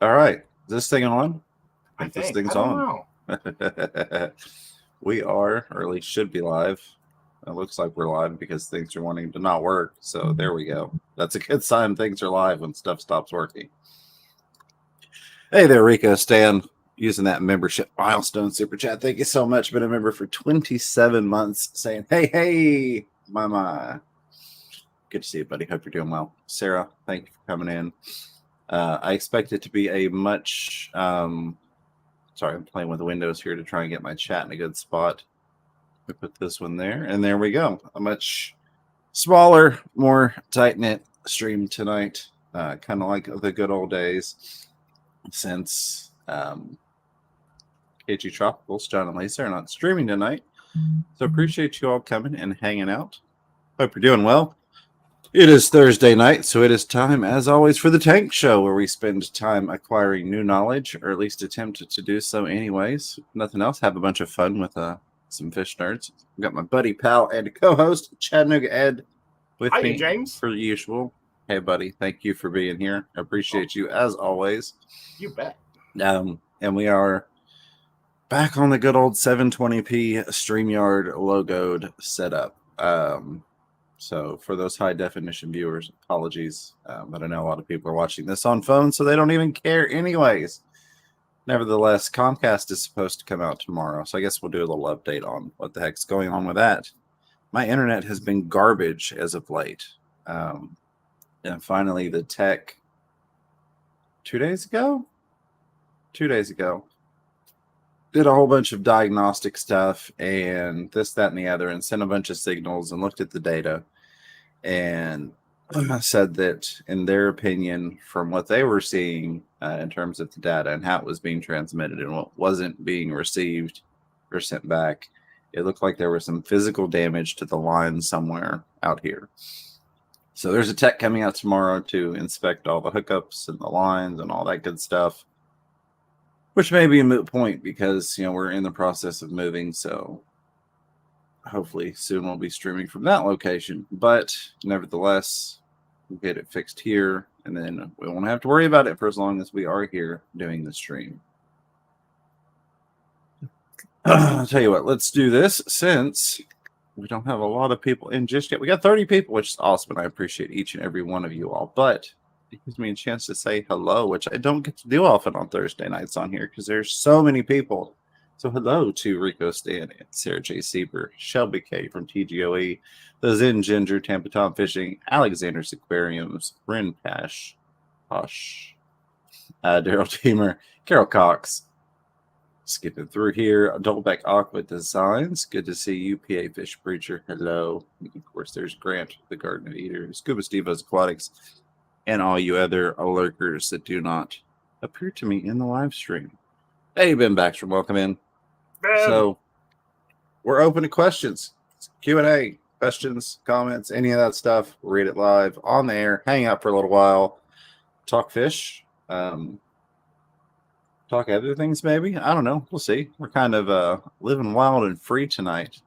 All right. Is this thing on? I This think. thing's I don't on. know. We are, or at least should be live. It looks like we're live because things are wanting to not work. So there we go. That's a good sign things are live when stuff stops working. Hey there, Rico Stan, using that membership milestone super chat. Thank you so much. Been a member for 27 months saying, hey, my. Good to see you, buddy. Hope you're doing well. Sarah, thank you for coming in. I expect it to be a much... sorry, I'm playing with the windows here to try and get my chat in a good spot. We put this one there, and there we go. A much smaller, more tight-knit stream tonight. Kind of like the good old days since KG Tropicals, John and Lisa, are not streaming tonight. So appreciate you all coming and hanging out. Hope you're doing well. It is Thursday night, so it is time, as always, for the Tank Show, where we spend time acquiring new knowledge, or at least attempt to do so anyways. Nothing else, have a bunch of fun with some fish nerds. I've got my buddy, pal, and co-host, Chattanooga Ed, with me, James. Per usual. Hey, buddy, thank you for being here. I appreciate you, as always. You bet. And we are back on the good old 720p StreamYard logoed setup. So for those high definition viewers, apologies. But I know a lot of people are watching this on phones, so they don't even care anyways. Nevertheless, Comcast is supposed to come out tomorrow, so I guess we'll do a little update on what the heck's going on with that. My internet has been garbage as of late. And finally, the tech 2 days ago? 2 days ago. Did a whole bunch of diagnostic stuff and this, that, and the other, and sent a bunch of signals and looked at the data and said that, in their opinion, from what they were seeing in terms of the data and how it was being transmitted and what wasn't being received or sent back, it looked like there was some physical damage to the line somewhere out here. So there's a tech coming out tomorrow to inspect all the hookups and the lines and all that good stuff. Which may be a moot point because, we're in the process of moving, so hopefully soon we'll be streaming from that location. But nevertheless, we'll get it fixed here, and then we won't have to worry about it for as long as we are here doing the stream. I'll tell you what, let's do this since we don't have a lot of people in just yet. We got 30 people, which is awesome, and I appreciate each and every one of you all. But it gives me a chance to say hello, which I don't get to do often on Thursday nights on here because there's so many people. So hello to Rico Stan and Sarah J. Sieber, Shelby K. from TGOE, The Zen Ginger, Tampa Tom Fishing, Alexander's Aquariums, Ren Pash, Posh, Daryl Teamer, Carol Cox. Skipping through here, Dolebeck Aqua Designs. Good to see you, PA Fish Preacher. Hello. And of course, there's Grant, the Garden of Eater, Scuba Stevo's Aquatics, and all you other lurkers that do not appear to me in the live stream. Hey, Ben Baxter, welcome in. Ben. So, we're open to questions, Q&A, questions, comments, any of that stuff. We'll read it live on the air, hang out for a little while, talk fish, talk other things maybe. I don't know. We'll see. We're kind of living wild and free tonight.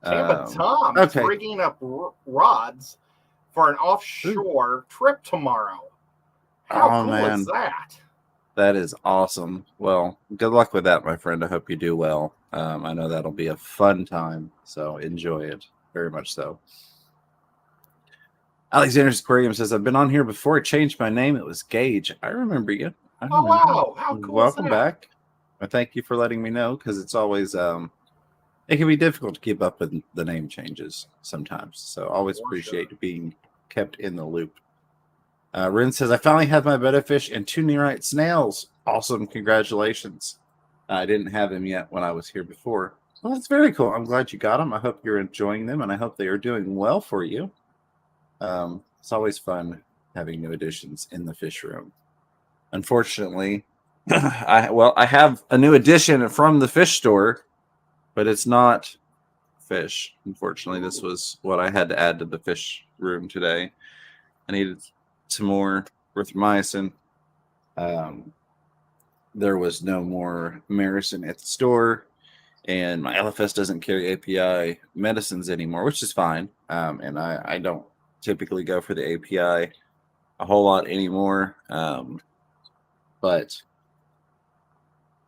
Tampa Tom is rigging up rods for an offshore trip tomorrow. How cool is that? That is awesome. Well, good luck with that, my friend. I hope you do well. I know that'll be a fun time, so enjoy it very much so. Alexander's Aquarium says, I've been on here before. I changed my name. It was Gage. I remember you. Wow. How cool Welcome is that? back. I thank you for letting me know because it's always it can be difficult to keep up with the name changes sometimes. So always appreciate being kept in the loop. Rin says, I finally have my betta fish and 2 nearite snails. Awesome. Congratulations. I didn't have them yet when I was here before. Well, that's very cool. I'm glad you got them. I hope you're enjoying them, and I hope they are doing well for you. It's always fun having new additions in the fish room. Unfortunately, I have a new addition from the fish store, but it's not fish. Unfortunately, this was what I had to add to the fish room today. I needed some more erythromycin. There was no more Maricin at the store, and my LFS doesn't carry API medicines anymore, which is fine. And I don't typically go for the API a whole lot anymore. but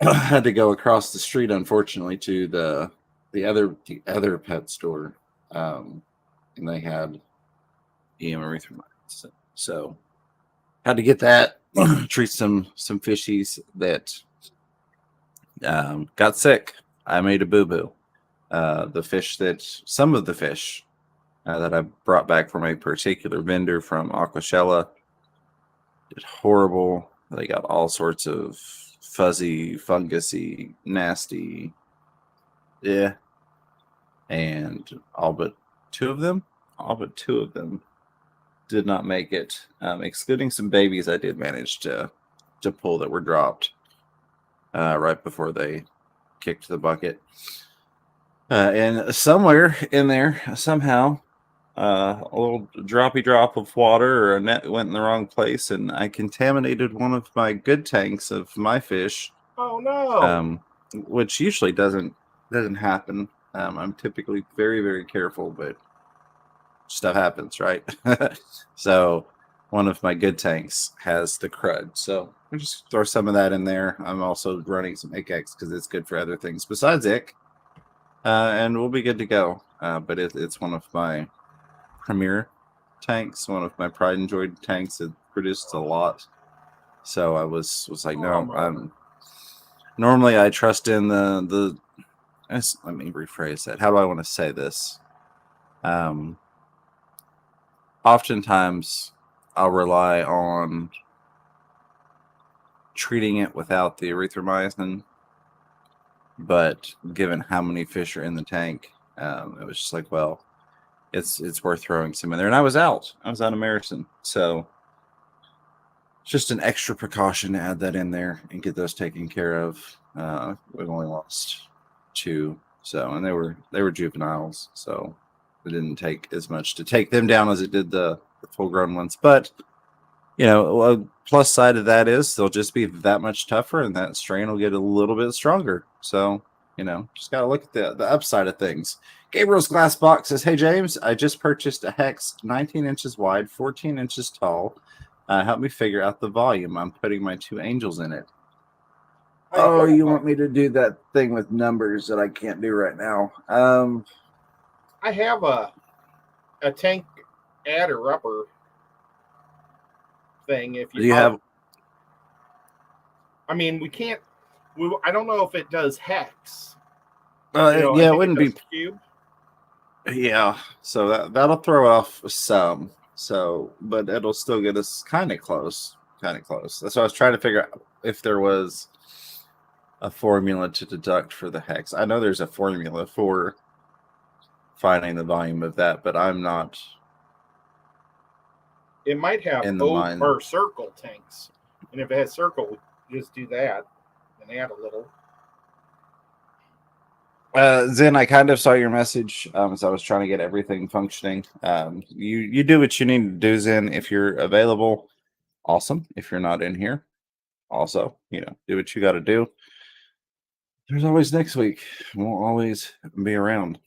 I had to go across the street, unfortunately, to the other pet store, and they had EM erythromyces. So had to get that. Treat some fishies that got sick. I made a boo boo. Some of the fish that I brought back from a particular vendor from Aquashella did horrible. They got all sorts of fuzzy, fungusy, nasty, yeah, and all but two of them did not make it, excluding some babies I did manage to pull that were dropped right before they kicked the bucket. And somewhere in there, somehow, a little droppy drop of water or a net went in the wrong place, and I contaminated one of my good tanks of my fish. Oh no! Which usually doesn't happen. I'm typically very, very careful, but stuff happens, right? So one of my good tanks has the crud, so we just throw some of that in there. I'm also running some ICX because it's good for other things besides IC, and we'll be good to go. But it's one of my premier tanks, one of my pride and joy tanks. It produced a lot, so I was like, no, normally I trust in the let me rephrase that. How do I want to say this? Oftentimes I'll rely on treating it without the erythromycin, but given how many fish are in the tank, it was just like, well, it's worth throwing some in there. And I was out of Marison, so just an extra precaution to add that in there and get those taken care of. We've only lost 2, so, and they were juveniles, so it didn't take as much to take them down as it did the full-grown ones. But a plus side of that is they'll just be that much tougher, and that strain will get a little bit stronger. So just gotta look at the upside of things. Gabriel's Glass Box says, "Hey James, I just purchased a hex 19 inches wide, 14 inches tall. Help me figure out the volume. I'm putting my 2 angels in it." Oh, you want me to do that thing with numbers that I can't do right now? I have a tank adder upper thing. If you have, I mean, we can't. I don't know if it does hex. It wouldn't be cube. Yeah, so that'll throw off some. So, but it'll still get us kind of close. That's what I was trying to figure out, if there was a formula to deduct for the hex. I know there's a formula for finding the volume of that, but I'm not. It might have O or circle tanks, and if it has circle, just do that and add a little. Zen, I kind of saw your message, so I was trying to get everything functioning. You do what you need to do, Zen. If you're available, awesome. If you're not in here, also, do what you got to do. There's always next week. We'll always be around.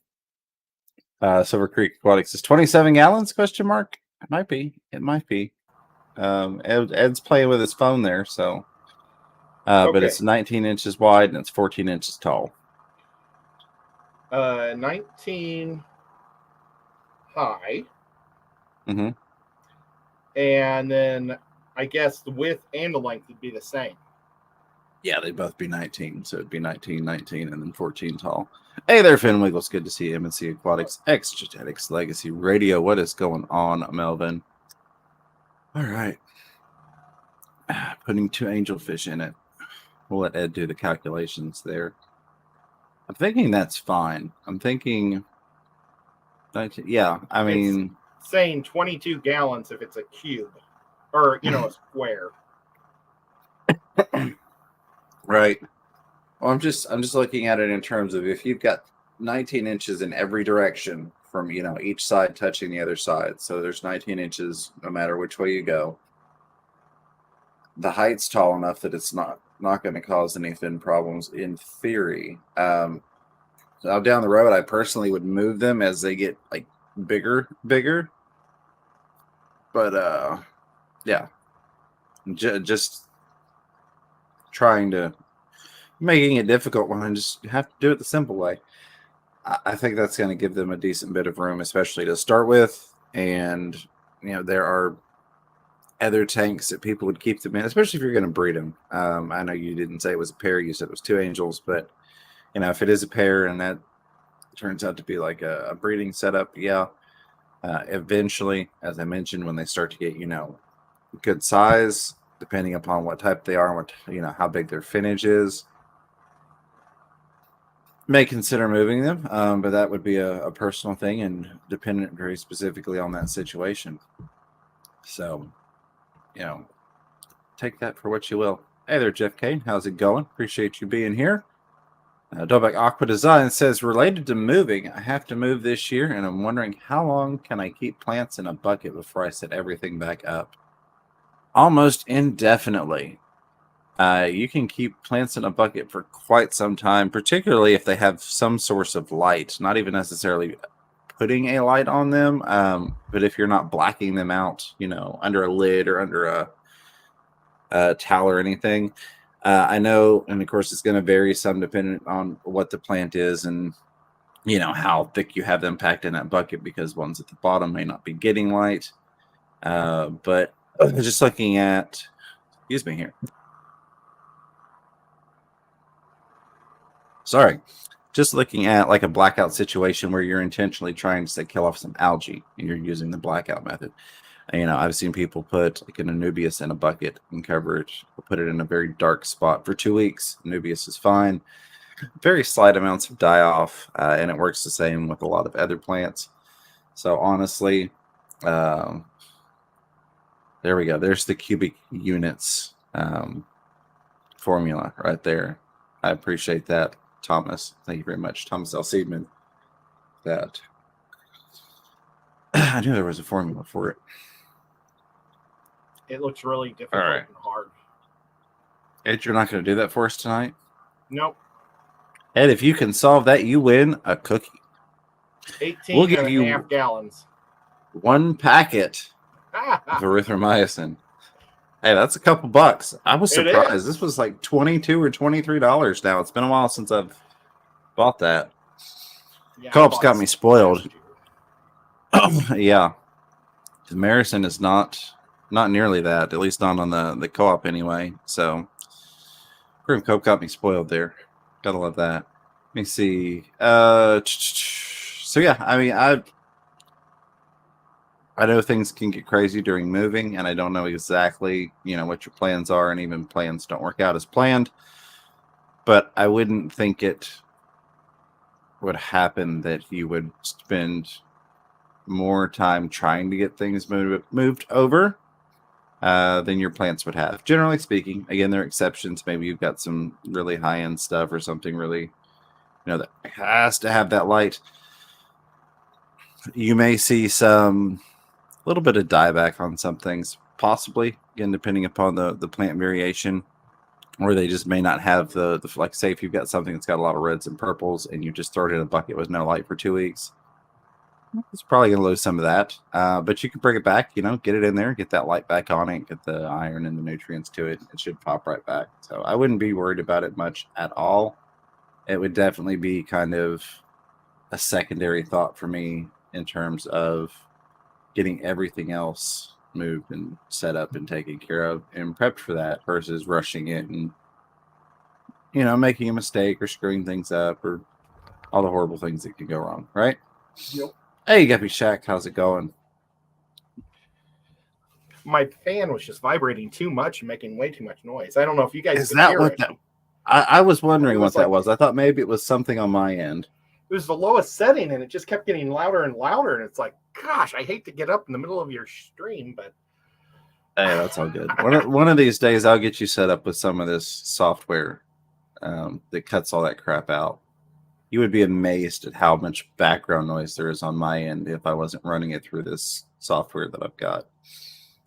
Silver Creek Aquatics is 27 gallons? Question mark. It might be. Ed's playing with his phone there, so. But it's 19 inches wide and it's 14 inches tall. 19 high. Mm-hmm. And then I guess the width and the length would be the same. Yeah, they'd both be 19. So it'd be 19, and then 14 tall. Hey there, Finn Wiggles. Good to see you. MNC Aquatics, X-Genetics Legacy Radio. What is going on, Melvin? All right. Putting 2 angelfish in it. We'll let Ed do the calculations there. I'm thinking that's fine. I'm thinking, yeah, I mean, it's saying 22 gallons if it's a cube or, a square. Right. Well, I'm just looking at it in terms of, if you've got 19 inches in every direction from, each side touching the other side. So there's 19 inches no matter which way you go. The height's tall enough that it's not going to cause any fin problems in theory. Now down the road, I personally would move them as they get like bigger. But yeah, just trying to making it difficult when I just have to do it the simple way. I think that's going to give them a decent bit of room, especially to start with. And, there are other tanks that people would keep them in, especially if you're going to breed them. I know you didn't say it was a pair. You said it was 2 angels, but, if it is a pair and that turns out to be like a breeding setup, yeah. Eventually, as I mentioned, when they start to get, good size, depending upon what type they are and what, how big their finnage is, may consider moving them, but that would be a personal thing and dependent very specifically on that situation. So, take that for what you will. Hey there, Jeff Kane. How's it going? Appreciate you being here. Dobek Aqua Design says, related to moving, I have to move this year, and I'm wondering how long can I keep plants in a bucket before I set everything back up? Almost indefinitely. You can keep plants in a bucket for quite some time, particularly if they have some source of light, not even necessarily putting a light on them, but if you're not blacking them out, under a lid or under a towel or anything. I know, and of course, it's going to vary some depending on what the plant is and, how thick you have them packed in that bucket, because ones at the bottom may not be getting light. But just looking at, excuse me here. Sorry. Just looking at like a blackout situation where you're intentionally trying to, say, kill off some algae and you're using the blackout method. I've seen people put like an Anubias in a bucket and cover it, put it in a very dark spot for 2 weeks. Anubias is fine. Very slight amounts of die off, and it works the same with a lot of other plants. So honestly, there we go. There's the cubic units formula right there. I appreciate that, Thomas. Thank you very much, Thomas L. Seedman. That I knew there was a formula for it. It looks really difficult and hard. Ed, you're not going to do that for us tonight? Nope. Ed, if you can solve that, you win a cookie. 18 and a half gallons. 1 packet of erythromycin. Hey, that's a couple bucks. I was surprised. This was like $22 or $23 now. It's been a while since I've bought that. Yeah, Co-op's got me spoiled. Yeah. Marison is not nearly that, at least not on the co-op anyway. So Grim Cope got me spoiled there. Gotta love that. Let me see. So yeah, I know things can get crazy during moving, and I don't know exactly, what your plans are, and even plans don't work out as planned. But I wouldn't think it would happen that you would spend more time trying to get things moved over than your plants would have. Generally speaking, again, there are exceptions. Maybe you've got some really high-end stuff or something really, that has to have that light. You may see some little bit of dieback on some things, possibly, again, depending upon the plant variation, or they just may not have the like, say, if you've got something that's got a lot of reds and purples and you just throw it in a bucket with no light for 2 weeks, it's probably going to lose some of that, but you can bring it back, get it in there, get that light back on it, get the iron and the nutrients to it. It should pop right back. So I wouldn't be worried about it much at all. It would definitely be kind of a secondary thought for me in terms of getting everything else moved and set up and taken care of and prepped for that versus rushing it and, making a mistake or screwing things up or all the horrible things that can go wrong, right? Yep. Hey, Guppy Shack, how's it going? My fan was just vibrating too much and making way too much noise. I don't know if you guys could hear it. I was wondering what that was. I thought maybe it was something on my end. It was the lowest setting, and it just kept getting louder and louder. And it's like, gosh, I hate to get up in the middle of your stream, but hey, that's all good. One of these days, I'll get you set up with some of this software that cuts all that crap out. You would be amazed at how much background noise there is on my end if I wasn't running it through this software that I've got.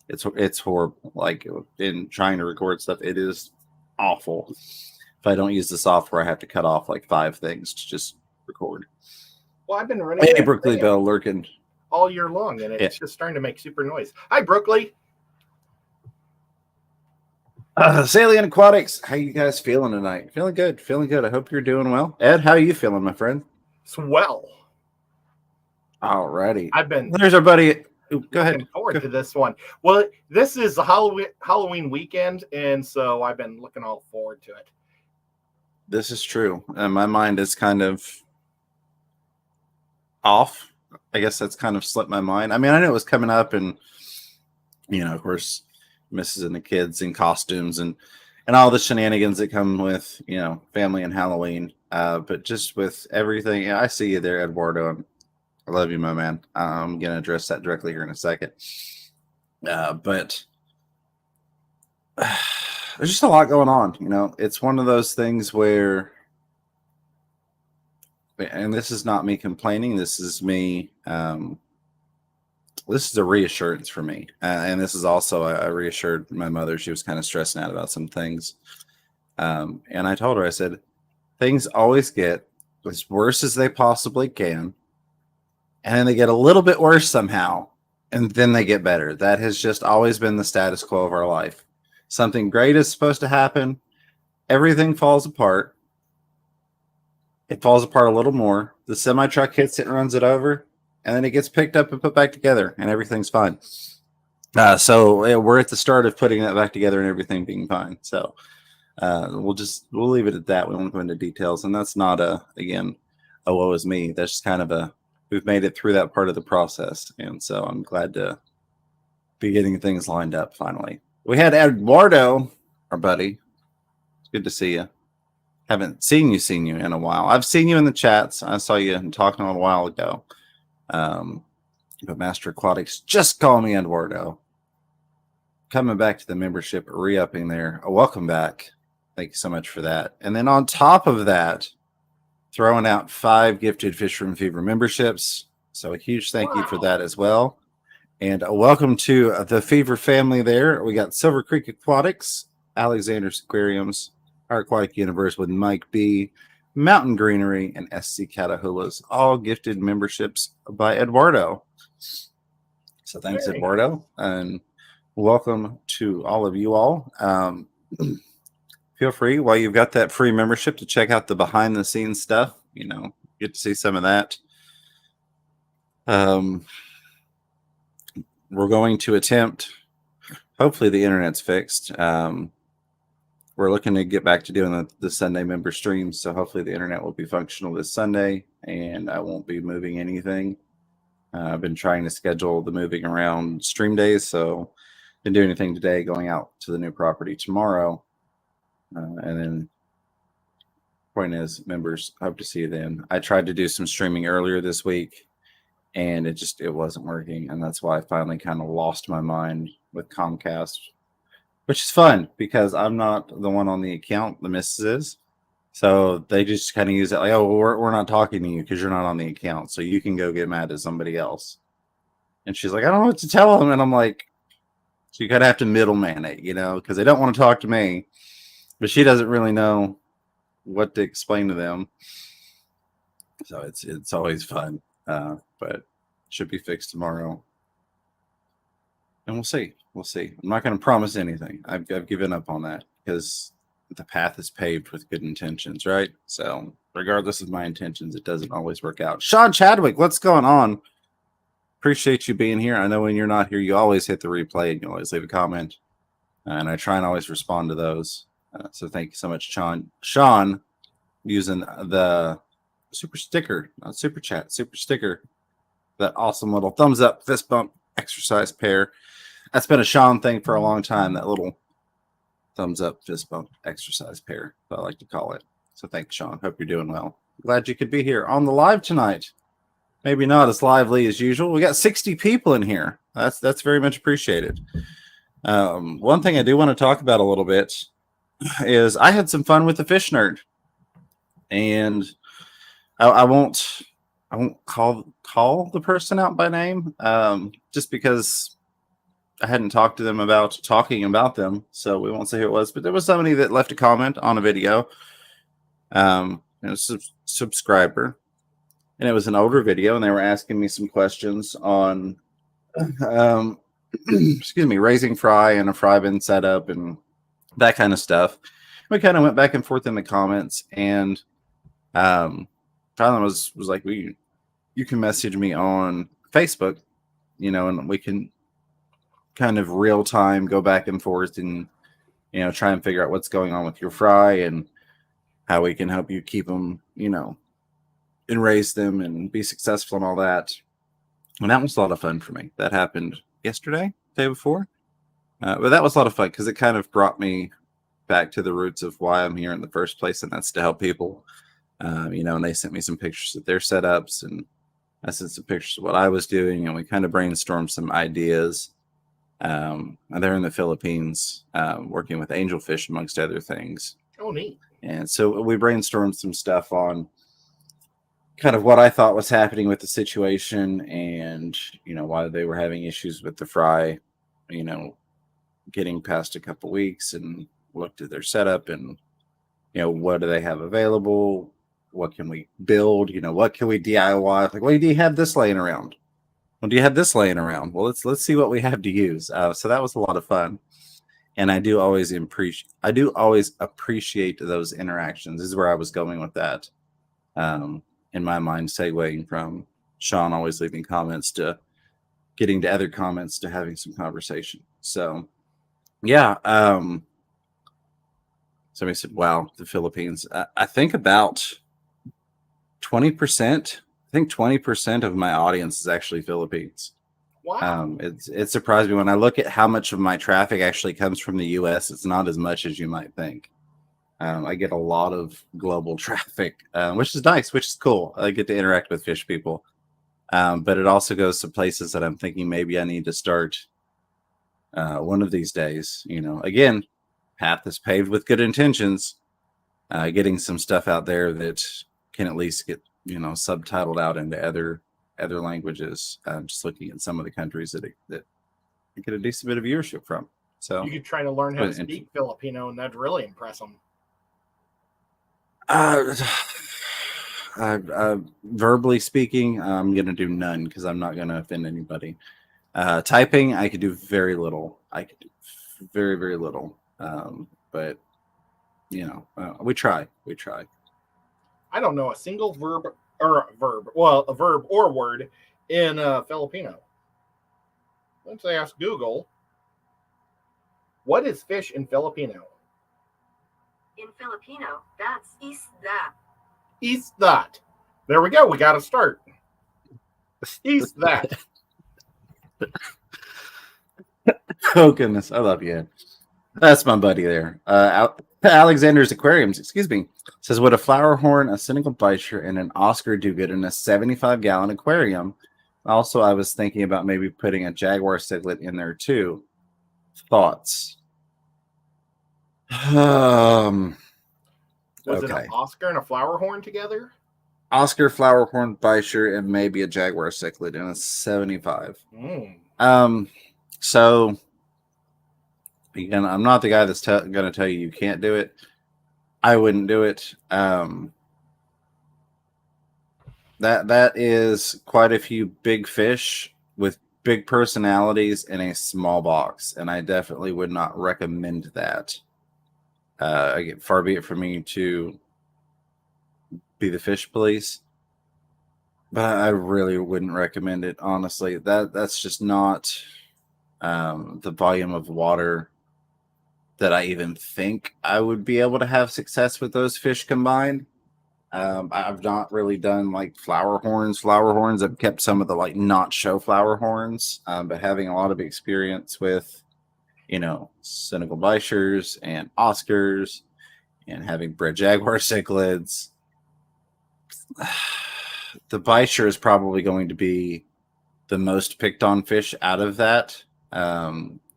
It's horrible. Like, in trying to record stuff, it is awful. If I don't use the software, I have to cut off like 5 things to just record. Well, I've been running. Hey, Brookley Bell lurking all year long, and it's just starting to make super noise. Hi, Brookley. Salient Aquatics, how you guys feeling tonight? Feeling good, feeling good. I hope you're doing well. Ed, how are you feeling, my friend? Swell. Alrighty. I've been. There's our buddy. Go ahead. Looking forward to this one. Well, this is a Halloween weekend, and so I've been looking all forward to it. This is true. My mind is kind of off. I guess that's kind of slipped my mind. I mean, I knew it was coming up, and of course, Mrs. and the kids in costumes and all the shenanigans that come with family and Halloween. But just with everything, I see you there, Eduardo. I love you, my man. I'm gonna address that directly here in a second. But there's just a lot going on. It's one of those things where, and this is not me complaining. This is me. This is a reassurance for me. And this is also, I reassured my mother. She was kind of stressing out about some things. And I told her, I said, things always get as worse as they possibly can. And then they get a little bit worse somehow. And then they get better. That has just always been the status quo of our life. Something great is supposed to happen. Everything falls apart. It falls apart a little more. The semi-truck hits it and runs it over. And then it gets picked up and put back together, and everything's fine. So we're at the start of putting that back together and everything being fine. So we'll leave it at that. We won't go into details, and that's not a woe is me. That's just kind of we've made it through that part of the process, and so I'm glad to be getting things lined up finally. We had Eduardo, our buddy. It's good to see you. Haven't seen you in a while. I've seen you in the chats. I saw you talking a little while ago. But Master Aquatics, just call me Eduardo. Coming back to the membership, re-upping there. Welcome back. Thank you so much for that. And then on top of that, throwing out 5 gifted Fish Room Fever memberships. So a huge thank you for that as well. And welcome to the Fever family there. We got Silver Creek Aquatics, Alexander's Aquariums, Our Aquatic Universe with Mike B., Mountain Greenery, and SC Catahoula's, all gifted memberships by Eduardo. So thanks, Eduardo, and welcome to all of you all. Feel free, while you've got that free membership, to check out the behind-the-scenes stuff. Get to see some of that. We're going to attempt, hopefully the internet's fixed. We're looking to get back to doing the Sunday member streams, so hopefully the internet will be functional this Sunday, and I won't be moving anything. I've been trying to schedule the moving around stream days, so didn't do anything today, going out to the new property tomorrow. And then point is, members, hope to see you then. I tried to do some streaming earlier this week, and it wasn't working, and that's why I finally kind of lost my mind with Comcast. Which is fun because I'm not the one on the account, the missus is. So they just kind of use it like, oh, well, we're not talking to you because you're not on the account. So you can go get mad at somebody else. And she's like, I don't know what to tell them. And I'm like, so you kind of have to middleman it, because they don't want to talk to me. But she doesn't really know what to explain to them. So it's always fun. But should be fixed tomorrow. And we'll see. We'll see. I'm not going to promise anything. I've given up on that because the path is paved with good intentions, right? So regardless of my intentions, it doesn't always work out. Sean Chadwick, what's going on? Appreciate you being here. I know when you're not here, you always hit the replay and you always leave a comment. And I try and always respond to those. So thank you so much, Sean. Sean, using the super sticker, not super chat, super sticker. That awesome little thumbs up, fist bump, exercise pair. That's been a Sean thing for a long time, that little thumbs up, fist bump, exercise pair, I like to call it. So thanks, Sean. Hope you're doing well. Glad you could be here on the live tonight. Maybe not as lively as usual. We got 60 people in here. That's very much appreciated. One thing I do want to talk about a little bit is I had some fun with the Fish Nerd. And I won't call the person out by name, just because I hadn't talked to them about talking about them, so we won't say who it was. But there was somebody that left a comment on a video. It was a subscriber, and it was an older video, and they were asking me some questions on, excuse me, raising fry and a fry bin setup and that kind of stuff. We kind of went back and forth in the comments, and Tyler was like, you can message me on Facebook, and we can kind of real time go back and forth and, try and figure out what's going on with your fry and how we can help you keep them, and raise them and be successful and all that. And that was a lot of fun for me. That happened yesterday, day before. But that was a lot of fun because it kind of brought me back to the roots of why I'm here in the first place, and that's to help people. And they sent me some pictures of their setups, and I sent some pictures of what I was doing, and we kind of brainstormed some ideas. And they're in the Philippines, working with angelfish, amongst other things. Oh, neat. And so we brainstormed some stuff on kind of what I thought was happening with the situation, and, why they were having issues with the fry, getting past a couple weeks, and looked at their setup and, what do they have available? What can we build? What can we DIY? Like, well, do you have this laying around? Well, do you have this laying around? Well, let's see what we have to use. So that was a lot of fun, and I do always appreciate those interactions. This is where I was going with that. In my mind, segueing from Sean always leaving comments to getting to other comments to having some conversation. So, yeah. Somebody said, "Wow, the Philippines." I think about 20%. I think 20% of my audience is actually Philippines. Wow. It surprised me when I look at how much of my traffic actually comes from the U.S. It's not as much as you might think. I get a lot of global traffic, which is nice, which is cool. I get to interact with fish people. But it also goes to places that I'm thinking maybe I need to start one of these days. Again, path is paved with good intentions. Getting some stuff out there that can at least get subtitled out into other languages. Just looking at some of the countries that I get a decent bit of viewership from. So you could try to learn how to speak Filipino, and that'd really impress them. Verbally speaking, I'm gonna do none because I'm not gonna offend anybody. Typing, I could do very little. I could do very, very little. But we try. I don't know a single verb or word in Filipino. Let's ask Google. What is fish in Filipino? In Filipino, that's isda. Isda. There we go. We got to start. Isda. Oh, goodness. I love you. That's my buddy there. Alexander's Aquariums, says, would a flower horn, a cynical bicher, and an Oscar do good in a 75-gallon aquarium? Also, I was thinking about maybe putting a jaguar cichlid in there too. Thoughts? Was it an Oscar and a flower horn together? Oscar, flower horn, bicher, and maybe a jaguar cichlid in a 75. So again, I'm not the guy that's going to tell you can't do it. I wouldn't do it. That is quite a few big fish with big personalities in a small box, and I definitely would not recommend that. Far be it from me to be the fish police, but I really wouldn't recommend it. Honestly, that's just not the volume of water that I even think I would be able to have success with those fish combined. I've not really done like flower horns. I've kept some of the like not show flower horns, but having a lot of experience with, cynical bichers and Oscars and having bred jaguar cichlids, the bicher is probably going to be the most picked on fish out of that.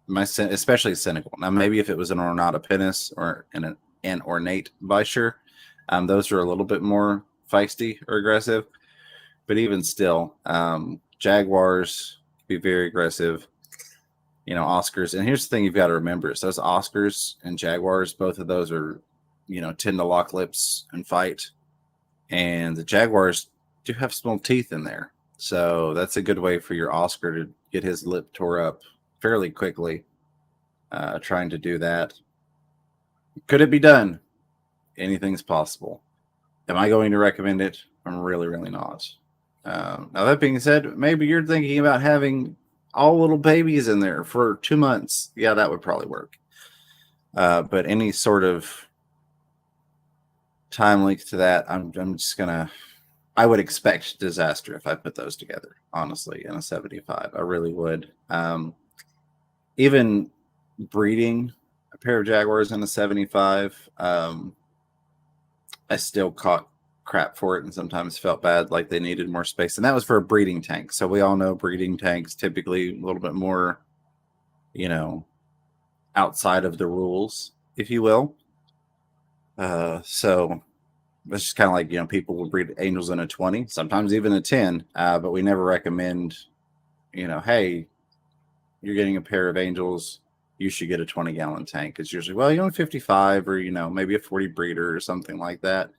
Especially cynical. Now, maybe if it was an ornata pinus or an ornate bicher, those are a little bit more feisty or aggressive. But even still, jaguars be very aggressive. Oscars. And here's the thing you've got to remember is those Oscars and jaguars, both of those are, tend to lock lips and fight. And the jaguars do have small teeth in there. So that's a good way for your Oscar to get his lip tore up fairly quickly, trying to do that. Could it be done? Anything's possible. Am I going to recommend it? I'm really, really not. Now, that being said, maybe you're thinking about having all little babies in there for 2 months. Yeah, that would probably work. But any sort of time length to that, I'm just going to, I would expect disaster if I put those together, honestly, in a 75. I really would. Even breeding a pair of Jaguars in a 75, I still caught crap for it and sometimes felt bad, like they needed more space. And that was for a breeding tank. So we all know breeding tanks typically a little bit more, outside of the rules, if you will. So it's just kind of like, people will breed angels in a 20, sometimes even a 10, but we never recommend, hey, you're getting a pair of angels, you should get a 20-gallon tank. It's usually, well, you own 55 or, maybe a 40 breeder or something like that.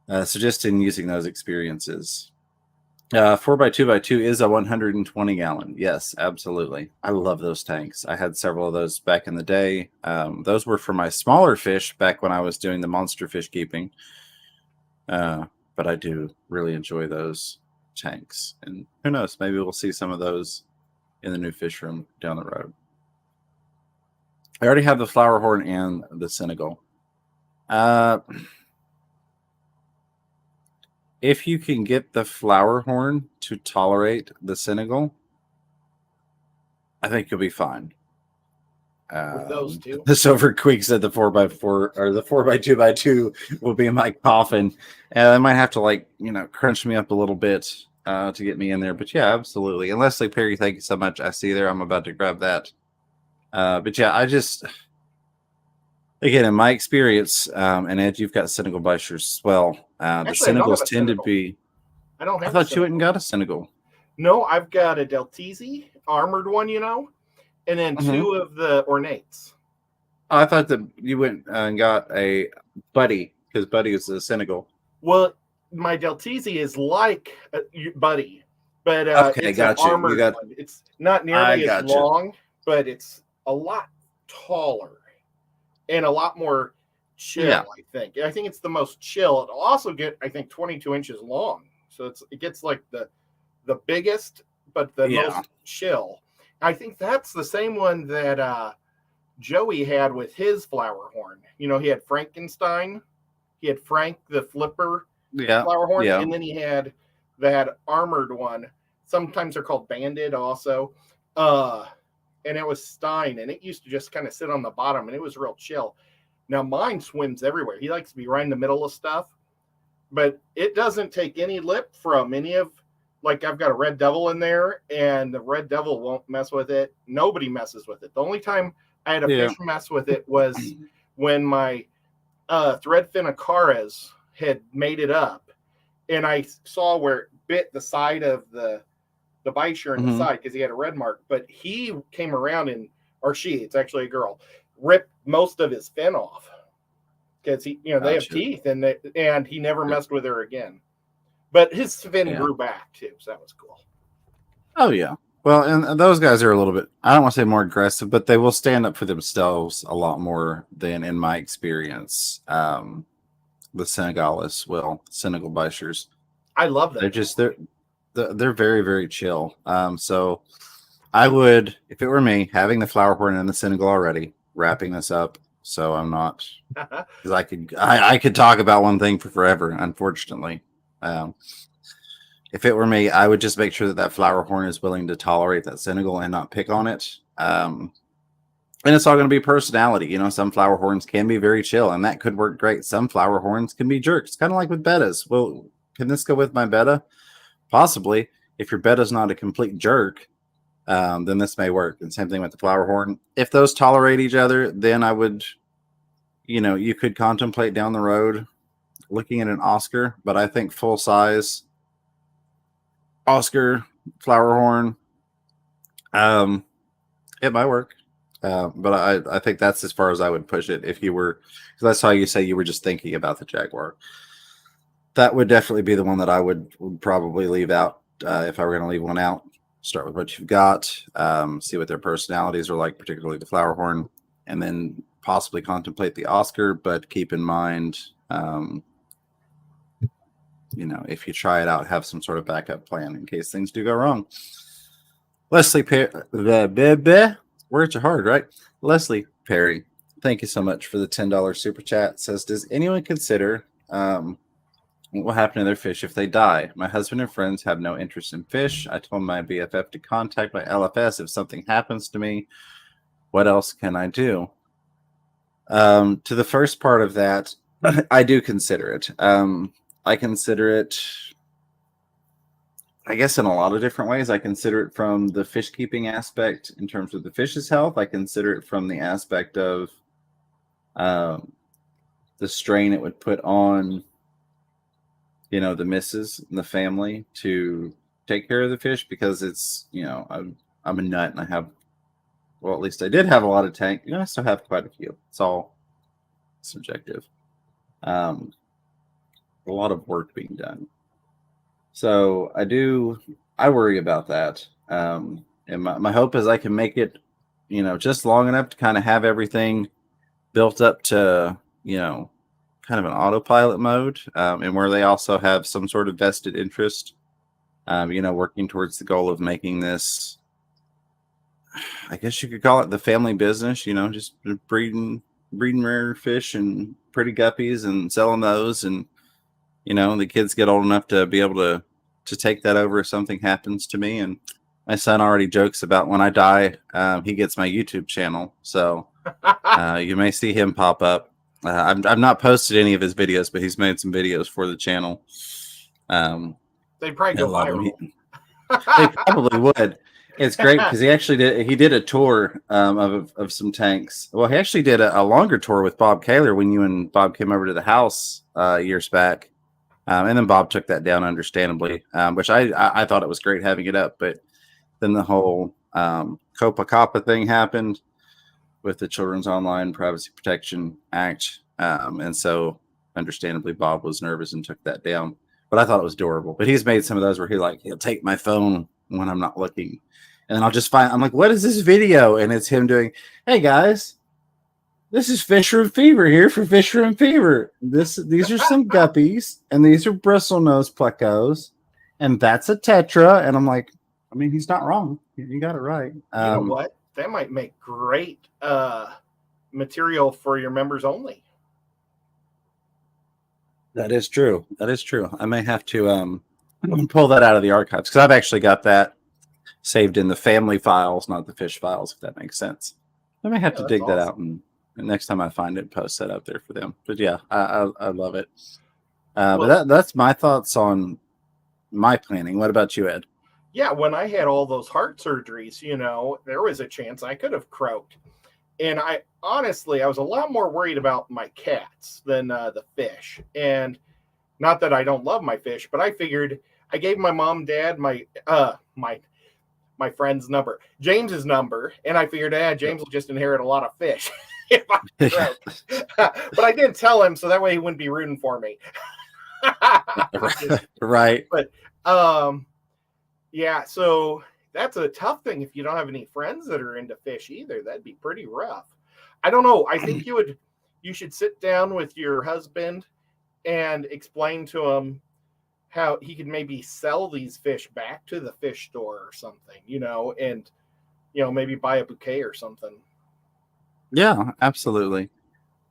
So just in using those experiences. 4x2x2 is a 120-gallon. Yes, absolutely. I love those tanks. I had several of those back in the day. Those were for my smaller fish back when I was doing the monster fish keeping. But I do really enjoy those tanks. And who knows, maybe we'll see some of those in the new fish room down the road. I already have the flower horn and the Senegal. If you can get the flower horn to tolerate the Senegal, I think you'll be fine. With those two. The Silver Queek said the 4x4 or the 4x2x2 will be in my coffin. And I might have to crunch me up a little bit to get me in there. But yeah, absolutely. And Leslie Perry, thank you so much. I see there. I'm about to grab that. But yeah, again, in my experience, and Ed, you've got Senegal Bishers as well. The Senegals tend to be. I don't have. I thought you went and got a Senegal. No, I've got a Deltese armored one, and then two of the ornates. I thought that you went and got a Buddy, because Buddy is a Senegal. Well, my Deltese is like Buddy, but it's an armored one. It's not nearly as long, but it's a lot taller and a lot more chill. Yeah. I think it's the most chill. It'll also get, I think, 22 inches long, so it gets like the biggest, but the most chill. I think that's the same one that Joey had with his flower horn. He had Frankenstein, he had Frank the Flipper flower horn, and then he had that armored one. Sometimes they're called Banded also. And it was Stein, and it used to just kind of sit on the bottom, and it was real chill. Now mine swims everywhere. He likes to be right in the middle of stuff, but it doesn't take any lip from any of, I've got a Red Devil in there, and the Red Devil won't mess with it. Nobody messes with it. The only time I had a fish mess with it was when my threadfin Acaras had made it up, and I saw where it bit the side of the Bisher in the side because he had a red mark, but he came around it's actually a girl, ripped most of his fin off because they have teeth, and he never messed with her again. But his fin grew back too, so that was cool. Oh yeah. Well, and those guys are a little bit, I don't want to say more aggressive, but they will stand up for themselves a lot more than, in my experience, the Senegalists will, Senegal Bishers. I love them. They're very, very chill. So I would, if it were me, having the flower horn and the Senegal already, wrapping this up. So I'm not, because I could talk about one thing for forever, unfortunately. If it were me, I would just make sure that flower horn is willing to tolerate that Senegal and not pick on it. And it's all going to be personality. Some flower horns can be very chill, and that could work great. Some flower horns can be jerks, kind of like with bettas. Well, can this go with my betta? Possibly. If your betta's not a complete jerk, then this may work. And same thing with the flower horn. If those tolerate each other, then I would, you could contemplate down the road looking at an Oscar, but I think full size Oscar flower horn, it might work. But I think that's as far as I would push it. If you were, because that's how you say you were just thinking about the Jaguar. That would definitely be the one that I would probably leave out if I were going to leave one out. Start with what you've got, see what their personalities are like, particularly the flower horn, and then possibly contemplate the Oscar, but keep in mind, if you try it out, have some sort of backup plan in case things do go wrong. Leslie Perry, words are hard, right? Leslie Perry, thank you so much for the $10 super chat. Says, does anyone consider what will happen to their fish if they die? My husband and friends have no interest in fish. I told my BFF to contact my LFS if something happens to me. What else can I do? To the first part of that, I do consider it. I consider it, I guess, in a lot of different ways. I consider it from the fish keeping aspect in terms of the fish's health. I consider it from the aspect of the strain it would put on, the missus and the family to take care of the fish, because it's, I'm a nut and I have, well, at least I did have a lot of tank. I still have quite a few. It's all subjective. A lot of work being done. So I worry about that. And my hope is I can make it, just long enough to kind of have everything built up to, kind of an autopilot mode, and where they also have some sort of vested interest, working towards the goal of making this, I guess you could call it the family business, just breeding rare fish and pretty guppies and selling those. And, the kids get old enough to be able to take that over if something happens to me. And my son already jokes about when I die, he gets my YouTube channel. So you may see him pop up. I've not posted any of his videos, but he's made some videos for the channel. They probably go viral. They probably would. It's great because he did a tour of some tanks. Well, he actually did a longer tour with Bob Kaler when you and Bob came over to the house years back. And then Bob took that down, understandably, which I thought it was great having it up. But then the whole Copa Capa thing happened with the Children's Online Privacy Protection Act. And so, understandably, Bob was nervous and took that down. But I thought it was adorable. But he's made some of those where he'll take my phone when I'm not looking. And then I'll just I'm like, what is this video? And it's him doing, hey, guys. This is Fisher Fever here for Fisher and Fever. These are some guppies, and these are bristlenose plecos, and that's a tetra. And I'm like, he's not wrong. You got it right. You know what? That might make great material for your members only. That is true. I may have to pull that out of the archives, because I've actually got that saved in the family files, not the fish files, if that makes sense. I may have to dig that out and next time I find it, post that out there for them. But yeah, I love it. But that's my thoughts on my planning. What about you, Ed? Yeah, when I had all those heart surgeries, there was a chance I could have croaked. And I was a lot more worried about my cats than the fish. And not that I don't love my fish, but I figured I gave my mom, dad, my friend's number, James's number, and I figured, James will just inherit a lot of fish. But I didn't tell him, so that way he wouldn't be rooting for me. Right. But yeah, so that's a tough thing if you don't have any friends that are into fish either. That'd be pretty rough. I don't know. I think you should sit down with your husband and explain to him how he could maybe sell these fish back to the fish store or something, and maybe buy a bouquet or something. Yeah, absolutely.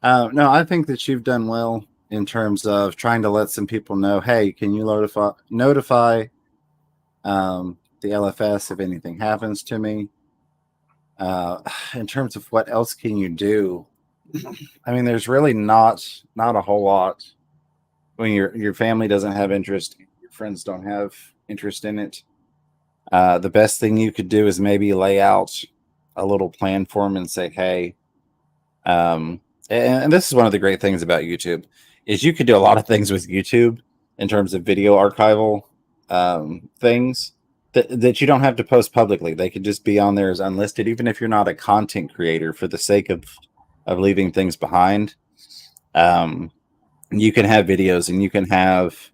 No, I think that you've done well in terms of trying to let some people know, hey, can you notify the LFS if anything happens to me? In terms of what else can you do? There's really not a whole lot when your family doesn't have interest, your friends don't have interest in it. The best thing you could do is maybe lay out a little plan for them and say, hey, and this is one of the great things about YouTube is you could do a lot of things with YouTube in terms of video archival things that you don't have to post publicly. They could just be on there as unlisted, even if you're not a content creator, for the sake of leaving things behind. You can have videos and you can have,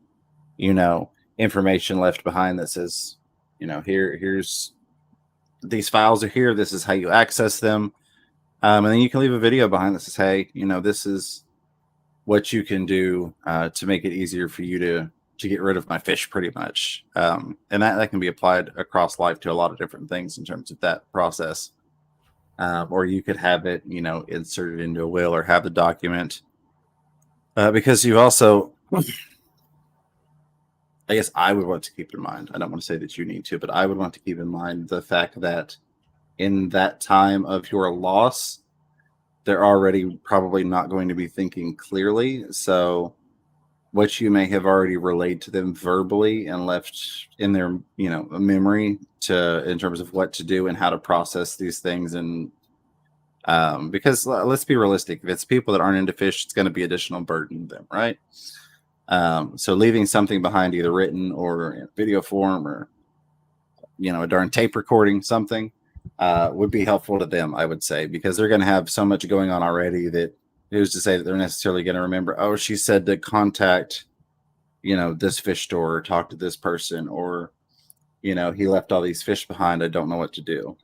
information left behind that says, here's these files are here. This is how you access them. And then you can leave a video behind that says, hey, this is what you can do to make it easier for you to get rid of my fish, pretty much. And that can be applied across life to a lot of different things in terms of that process. Or you could have it, inserted into a will or have the document. Because you've also, I guess I would want to keep in mind, I don't want to say that you need to, but I would want to keep in mind the fact that in that time of your loss, they're already probably not going to be thinking clearly. So what you may have already relayed to them verbally and left in their, memory in terms of what to do and how to process these things. And because let's be realistic, if it's people that aren't into fish, it's going to be additional burden to them, right? So leaving something behind, either written or in video form or, a darn tape recording, something would be helpful to them, I would say, because they're going to have so much going on already that who's to say that they're necessarily going to remember, oh, she said to contact, this fish store or talk to this person, or, he left all these fish behind. I don't know what to do.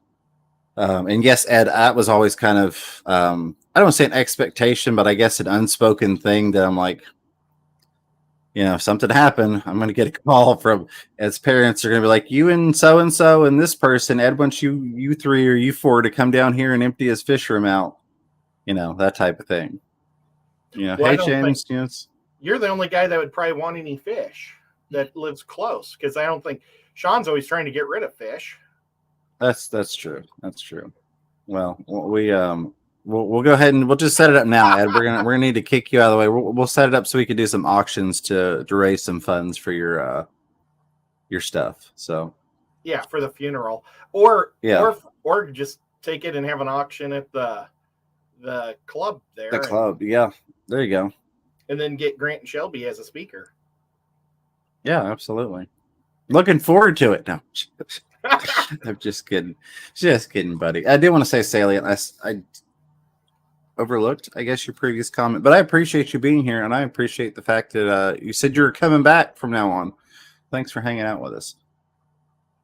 And yes, Ed, that was always kind of, I don't want to say an expectation, but I guess an unspoken thing that I'm like, if something happened, I'm going to get a call from Ed's parents are going to be like, you and so and this person, Ed wants you three or you four to come down here and empty his fish room out. That type of thing. Well, hey, James, you're the only guy that would probably want any fish that lives close, because I don't think Sean's always trying to get rid of fish. That's true. That's true. Well, we'll go ahead and we'll just set it up now, Ed. We're gonna need to kick you out of the way. We'll set it up so we can do some auctions to raise some funds for your stuff. So yeah, for the funeral, or just take it and have an auction at the club there. The club, yeah. There you go. And then get Grant and Shelby as a speaker. Yeah, absolutely. Looking forward to it. No, I'm just kidding. Just kidding, buddy. I do want to say salient. I overlooked, I guess, your previous comment, but I appreciate you being here, and I appreciate the fact that you said you're coming back from now on. Thanks for hanging out with us.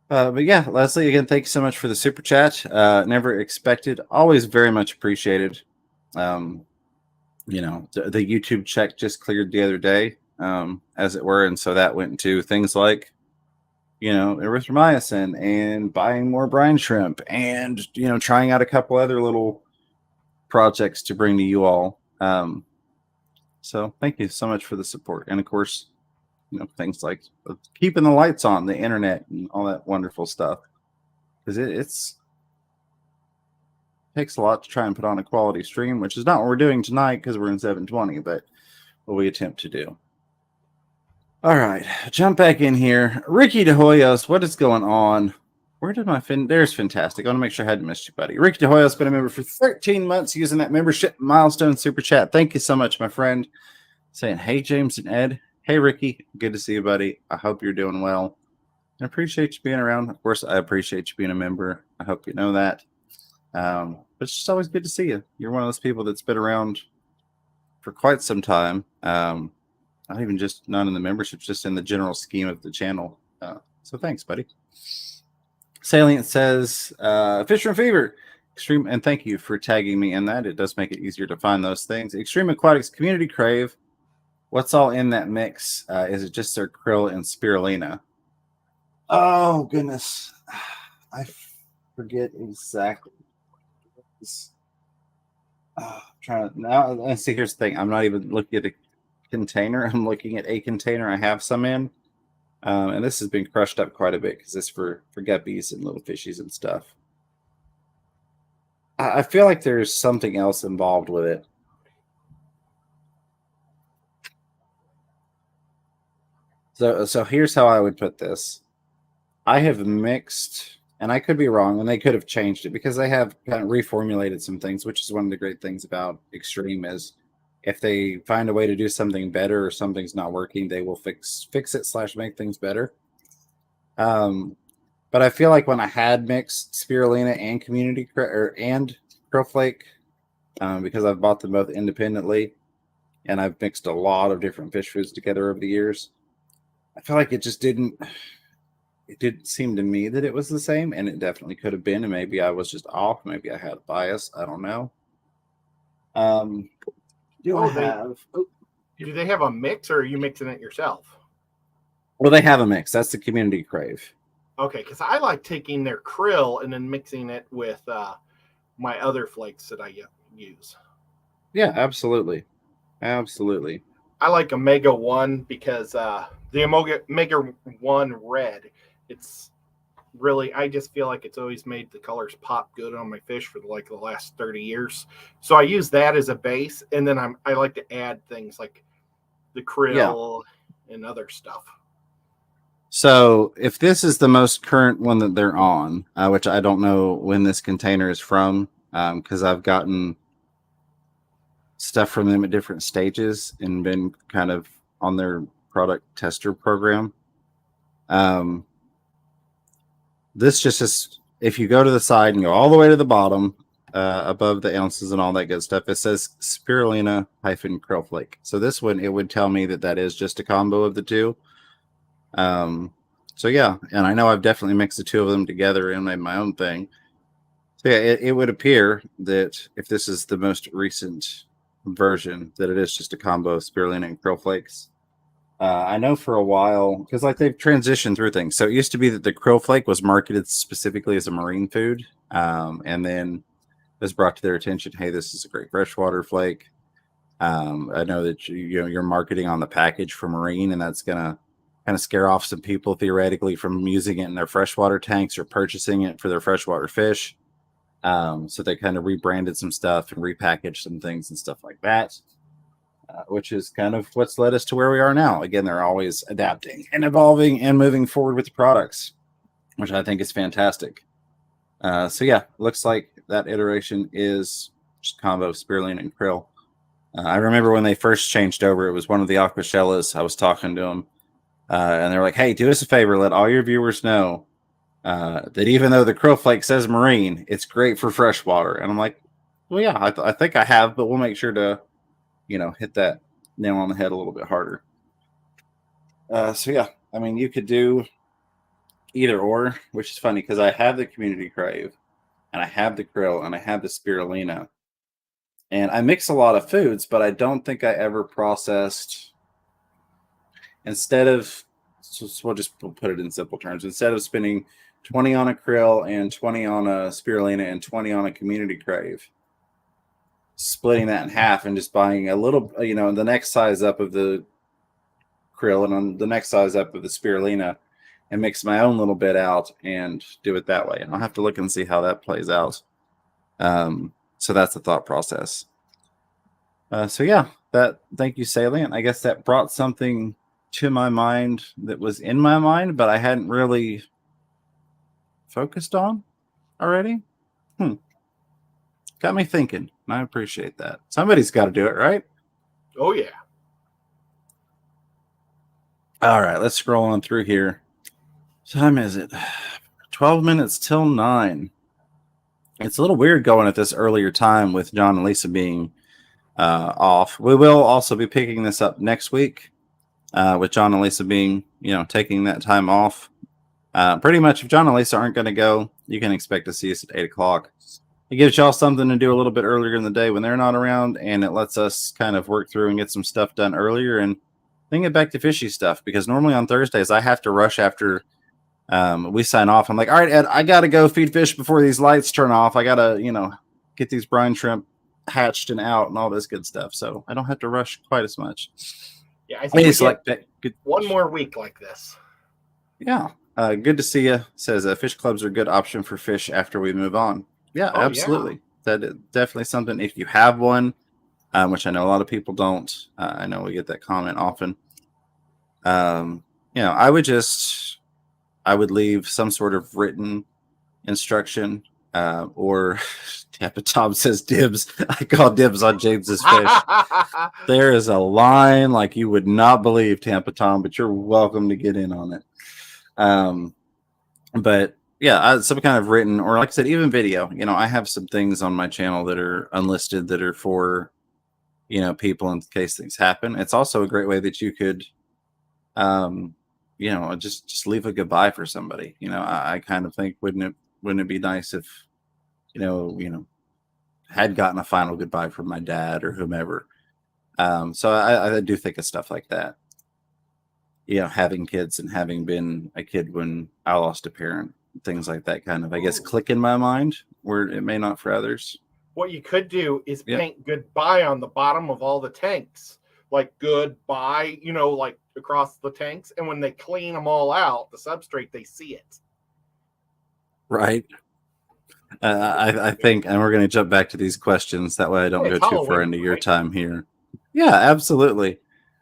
But yeah, Leslie, again, thank you so much for the super chat. Never expected, always very much appreciated. The YouTube check just cleared the other day, as it were, and so that went into things like, erythromycin and buying more brine shrimp and, trying out a couple other little projects to bring to you all. So thank you so much for the support. And of course, things like keeping the lights on, the internet, and all that wonderful stuff. Because it takes a lot to try and put on a quality stream, which is not what we're doing tonight because we're in 720, but what we attempt to do. All right, jump back in here. Ricky De Hoyos, what is going on? Where did my there's fantastic. I want to make sure I hadn't missed you, buddy. Ricky De Hoyos been a member for 13 months using that membership milestone super chat. Thank you so much, my friend. Saying, hey, James and Ed. Hey, Ricky. Good to see you, buddy. I hope you're doing well. I appreciate you being around. Of course, I appreciate you being a member. I hope you know that. But it's just always good to see you. You're one of those people that's been around for quite some time. Not even just not in the membership, just in the general scheme of the channel. So thanks, buddy. Salient says, Fisher Fever, Extreme, and thank you for tagging me in that. It does make it easier to find those things. Extreme Aquatics Community Crave. What's all in that mix? Is it just their krill and spirulina? Oh, goodness. I forget exactly. Trying to now. Let's see. Here's the thing. I'm not even looking at a container. I'm looking at a container I have some in. And this has been crushed up quite a bit because it's for guppies and little fishies and stuff. I feel like there's something else involved with it. So here's how I would put this. I have mixed, and I could be wrong, and they could have changed it because they have kind of reformulated some things, which is one of the great things about Extreme is if they find a way to do something better or something's not working, they will fix it / make things better. But I feel like when I had mixed spirulina and and krill flake, because I've bought them both independently, and I've mixed a lot of different fish foods together over the years, I feel like it didn't seem to me that it was the same, and it definitely could have been, and maybe I was just off. Maybe I had a bias. I don't know. Do they have a mix, or are you mixing it yourself? Well, they have a mix. That's the Community Crave. Okay, because I like taking their krill and then mixing it with my other flakes that I use. Yeah, absolutely. Absolutely. I like Omega 1 because the Omega 1 red, it's really, I just feel like it's always made the colors pop good on my fish for like the last 30 years. So I use that as a base, and then I like to add things like the krill and other stuff. So if this is the most current one that they're on, which I don't know when this container is from, because I've gotten stuff from them at different stages and been kind of on their product tester program. This just is, if you go to the side and go all the way to the bottom, above the ounces and all that good stuff, it says spirulina -krill flake. So this one, it would tell me that that is just a combo of the two. So yeah, and I know I've definitely mixed the two of them together and made my own thing. So yeah, it would appear that if this is the most recent version, that it is just a combo of spirulina and krill flakes. I know for a while, because like they've transitioned through things. So it used to be that the krill flake was marketed specifically as a marine food, and then it was brought to their attention, hey, this is a great freshwater flake. I know that you're marketing on the package for marine, and that's gonna kind of scare off some people theoretically from using it in their freshwater tanks or purchasing it for their freshwater fish. So they kind of rebranded some stuff and repackaged some things and stuff like that. Which is kind of what's led us to where we are now. Again, they're always adapting and evolving and moving forward with the products, which I think is fantastic. So yeah, looks like that iteration is just combo of spirulina and krill. I remember when they first changed over, it was one of the Aquashellas. I was talking to them, and they're like, hey, do us a favor, let all your viewers know that even though the krill flake says marine, it's great for freshwater. And I'm like, well, yeah, I think I have, but we'll make sure to hit that nail on the head a little bit harder. So yeah, I mean, you could do either or, which is funny because I have the Community Crave and I have the krill and I have the spirulina, and I mix a lot of foods, but I don't think I ever processed, instead of, so we'll just put it in simple terms, instead of spending 20 on a krill and 20 on a spirulina and 20 on a Community Crave, splitting that in half and just buying a little, the next size up of the krill and on the next size up of the spirulina, and mix my own little bit out and do it that way. And I'll have to look and see how that plays out. So that's the thought process. So yeah, thank you, Salient. I guess that brought something to my mind that was in my mind, but I hadn't really focused on already. Got me thinking. I appreciate that. Somebody's got to do it, right? Oh, yeah. All right, let's scroll on through here. What time is it? 12 minutes till 9. It's a little weird going at this earlier time with John and Lisa being off. We will also be picking this up next week with John and Lisa being, taking that time off. Pretty much if John and Lisa aren't going to go, you can expect to see us at 8 o'clock. It gives y'all something to do a little bit earlier in the day when they're not around, and it lets us kind of work through and get some stuff done earlier and then get back to fishy stuff, because normally on Thursdays I have to rush after we sign off. I'm like, all right, Ed, I got to go feed fish before these lights turn off. I got to, get these brine shrimp hatched and out and all this good stuff. So I don't have to rush quite as much. Yeah, I think it's like good. One more week like this. Yeah. Good to see you. Says fish clubs are a good option for fish after we move on. Yeah, absolutely. Yeah. That is definitely something. If you have one, which I know a lot of people don't, I know we get that comment often. I would leave some sort of written instruction, or Tampa Tom says dibs. I call dibs on James's fish. There is a line like you would not believe, Tampa Tom, but you're welcome to get in on it. But yeah, some kind of written, or like I said, even video. I have some things on my channel that are unlisted that are for, people in case things happen. It's also a great way that you could, just leave a goodbye for somebody. I kind of think, wouldn't it be nice if, had gotten a final goodbye from my dad or whomever. So I do think of stuff like that. You know, having kids and having been a kid when I lost a parent, things like that kind of, I guess, click in my mind where it may not for others. What you could do is paint goodbye on the bottom of all the tanks, like goodbye, you know, like across the tanks. And when they clean them all out, the substrate, they see it. Right. I think, and we're going to jump back to these questions. That way I don't go too far into your time here. Yeah, absolutely.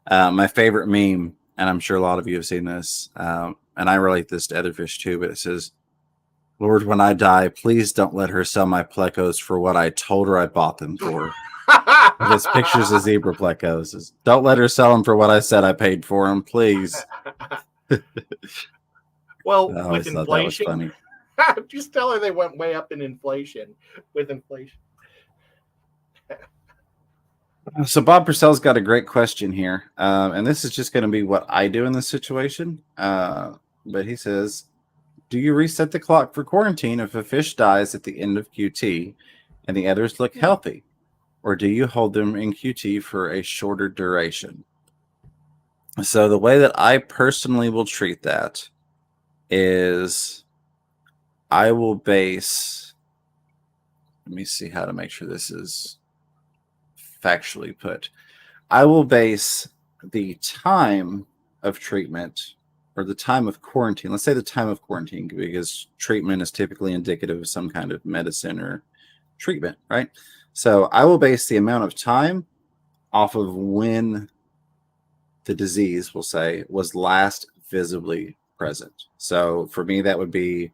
My favorite meme, and I'm sure a lot of you have seen this, and I relate this to other fish too, but it says, "Lord, when I die, please don't let her sell my plecos for what I told her I bought them for." This pictures of zebra plecos. Don't let her sell them for what I said I paid for them, please. Well, with inflation, that was funny. Just tell her they went way up in inflation with inflation. So Bob Purcell's got a great question here, and this is just going to be what I do in this situation. But he says, do you reset the clock for quarantine if a fish dies at the end of QT and the others look healthy? Or do you hold them in QT for a shorter duration? So the way that I personally will treat that is I will base, let me see how to make sure this is factually put. I will base the time of treatment or the time of quarantine. Let's say the time of quarantine, because treatment is typically indicative of some kind of medicine or treatment, right? So I will base the amount of time off of when the disease, we'll say, was last visibly present. So for me, that would be,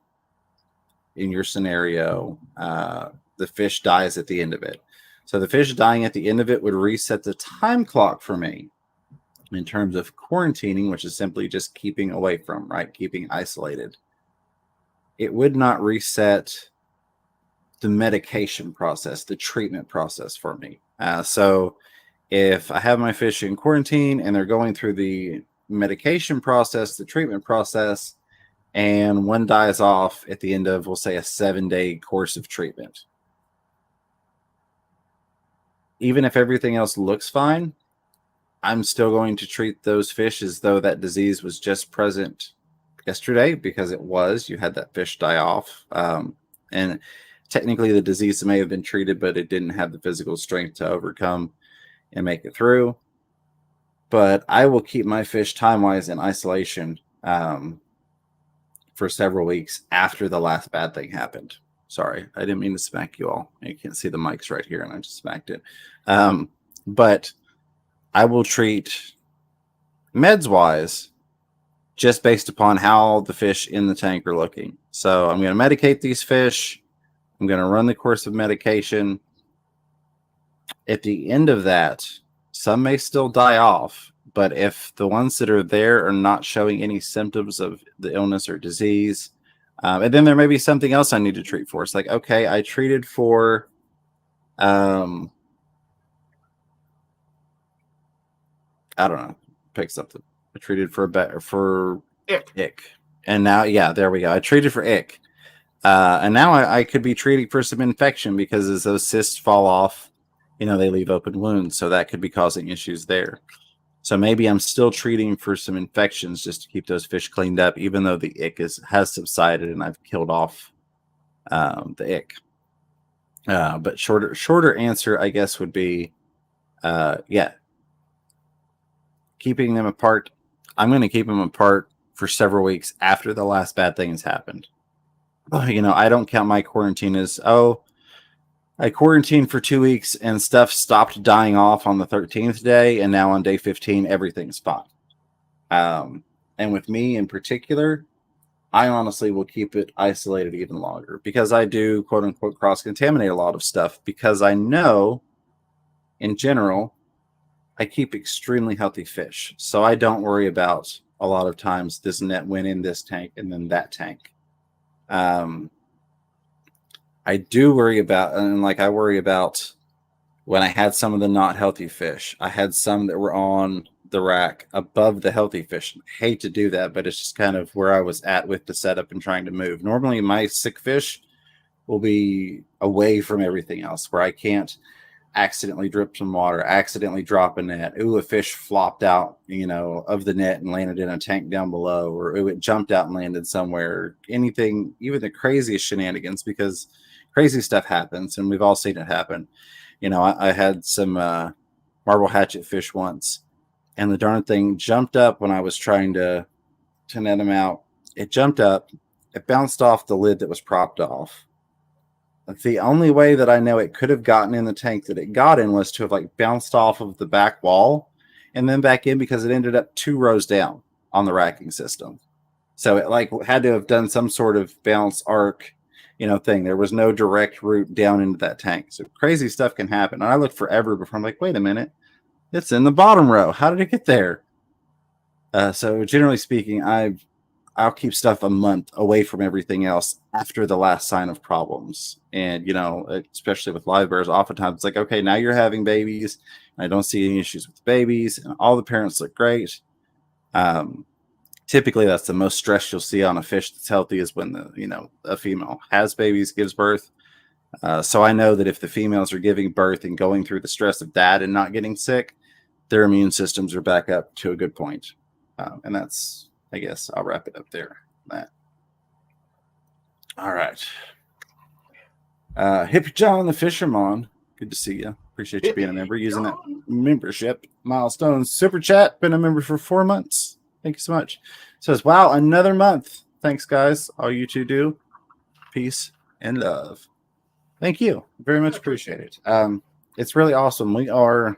in your scenario, the fish dies at the end of it. So the fish dying at the end of it would reset the time clock for me in terms of quarantining, which is simply just keeping away from, right? Keeping isolated. It would not reset the medication process, the treatment process for me. So if I have my fish in quarantine and they're going through the medication process, the treatment process, and one dies off at the end of, we'll say, a 7-day course of treatment, even if everything else looks fine, I'm still going to treat those fish as though that disease was just present yesterday, because it was. You had that fish die off. And technically the disease may have been treated, but it didn't have the physical strength to overcome and make it through. But I will keep my fish time-wise in isolation for several weeks after the last bad thing happened. Sorry, I didn't mean to smack you all. You can't see the mics right here, and I just smacked it. But I will treat meds-wise just based upon how the fish in the tank are looking. So I'm going to medicate these fish. I'm going to run the course of medication. At the end of that, some may still die off, but if the ones that are there are not showing any symptoms of the illness or disease, and then there may be something else I need to treat for. It's like, okay, I treated for, I don't know, pick something. I treated for ick. And now, yeah, there we go. I treated for ick. And now I could be treating for some infection, because as those cysts fall off, you know, they leave open wounds. So that could be causing issues there. So maybe I'm still treating for some infections just to keep those fish cleaned up, even though the ick has subsided and I've killed off the ick. But shorter answer, I guess, would be, yeah, keeping them apart. I'm going to keep them apart for several weeks after the last bad thing has happened. You know, I don't count my quarantine as, oh, I quarantined for 2 weeks and stuff stopped dying off on the 13th day, and now on day 15, everything's fine. And with me in particular, I honestly will keep it isolated even longer, because I do, quote unquote, cross-contaminate a lot of stuff, because I know, in general, I keep extremely healthy fish. So I don't worry about, a lot of times, this net went in this tank and then that tank. I do worry about, and like I worry about when I had some of the not healthy fish. I had some that were on the rack above the healthy fish. I hate to do that, but it's just kind of where I was at with the setup and trying to move. Normally my sick fish will be away from everything else, where I can't accidentally drip some water, accidentally drop a net. Ooh, a fish flopped out, of the net and landed in a tank down below, or ooh, it jumped out and landed somewhere. Anything, even the craziest shenanigans, because crazy stuff happens, and we've all seen it happen. I had some marble hatchet fish once, and the darn thing jumped up when I was trying to net them out. It jumped up, it bounced off the lid that was propped off. The only way that I know it could have gotten in the tank that it got in was to have bounced off of the back wall and then back in, because it ended up 2 rows down on the racking system. So it had to have done some sort of bounce arc, thing. There was no direct route down into that tank. So crazy stuff can happen. And I looked forever before I'm like, wait a minute, it's in the bottom row. How did it get there? So generally speaking, I'll keep stuff a month away from everything else after the last sign of problems. And, especially with live bears, oftentimes it's like, okay, now you're having babies. I don't see any issues with the babies, and all the parents look great. Typically, that's the most stress you'll see on a fish that's healthy, is when a female has babies, gives birth. So I know that if the females are giving birth and going through the stress of that and not getting sick, their immune systems are back up to a good point. And that's, I guess I'll wrap it up there. That. All right. Hippie John the Fisherman. Good to see you. Appreciate you being a member, using that membership. Milestone Super Chat. Been a member for 4 months. Thank you so much. Says, wow, another month. Thanks, guys. All you two do. Peace and love. Thank you. Very much appreciate it. It's really awesome. We are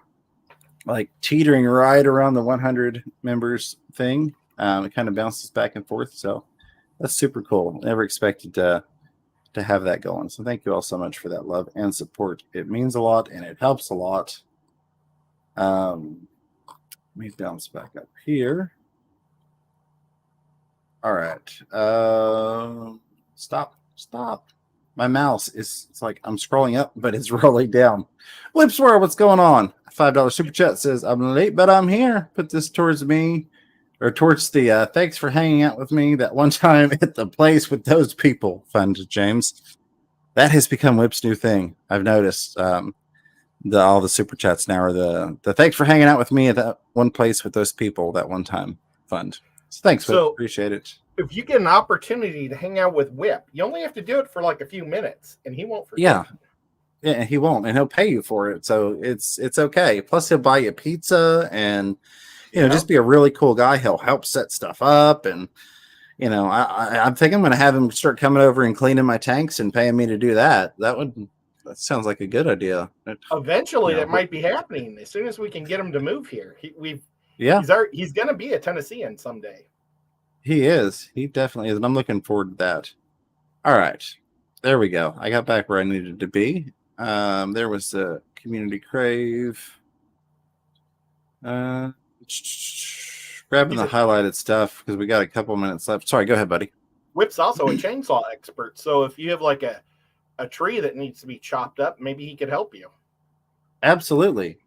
teetering right around the 100 members thing. It kind of bounces back and forth, so that's super cool. Never expected to have that going. So thank you all so much for that love and support. It means a lot and it helps a lot. Let me bounce back up here. All right. Stop. My mouse it's like I'm scrolling up, but it's rolling down. Lipswirl, what's going on? $5 super chat says, I'm late, but I'm here. Put this towards me. Or towards the thanks for hanging out with me that one time at the place with those people. Fun to James. That has become Whip's new thing. I've noticed all the super chats now are the thanks for hanging out with me at that one place with those people that one time fund. So thanks, Whip. Appreciate it. If you get an opportunity to hang out with Whip, you only have to do it for a few minutes, and he won't forget. Yeah, he won't, and he'll pay you for it. So it's okay. Plus, he'll buy you pizza and. Just be a really cool guy. He'll help set stuff up. And, I think I'm going to have him start coming over and cleaning my tanks and paying me to do that. That sounds like a good idea. Eventually, that might be happening as soon as we can get him to move here. He's going to be a Tennessean someday. He is. He definitely is. And I'm looking forward to that. All right. There we go. I got back where I needed to be. There was the community crave. Grabbing the highlighted stuff because we got a couple minutes left. Sorry, go ahead, buddy. Whip's also a chainsaw expert, so if you have a tree that needs to be chopped up, maybe he could help you. Absolutely.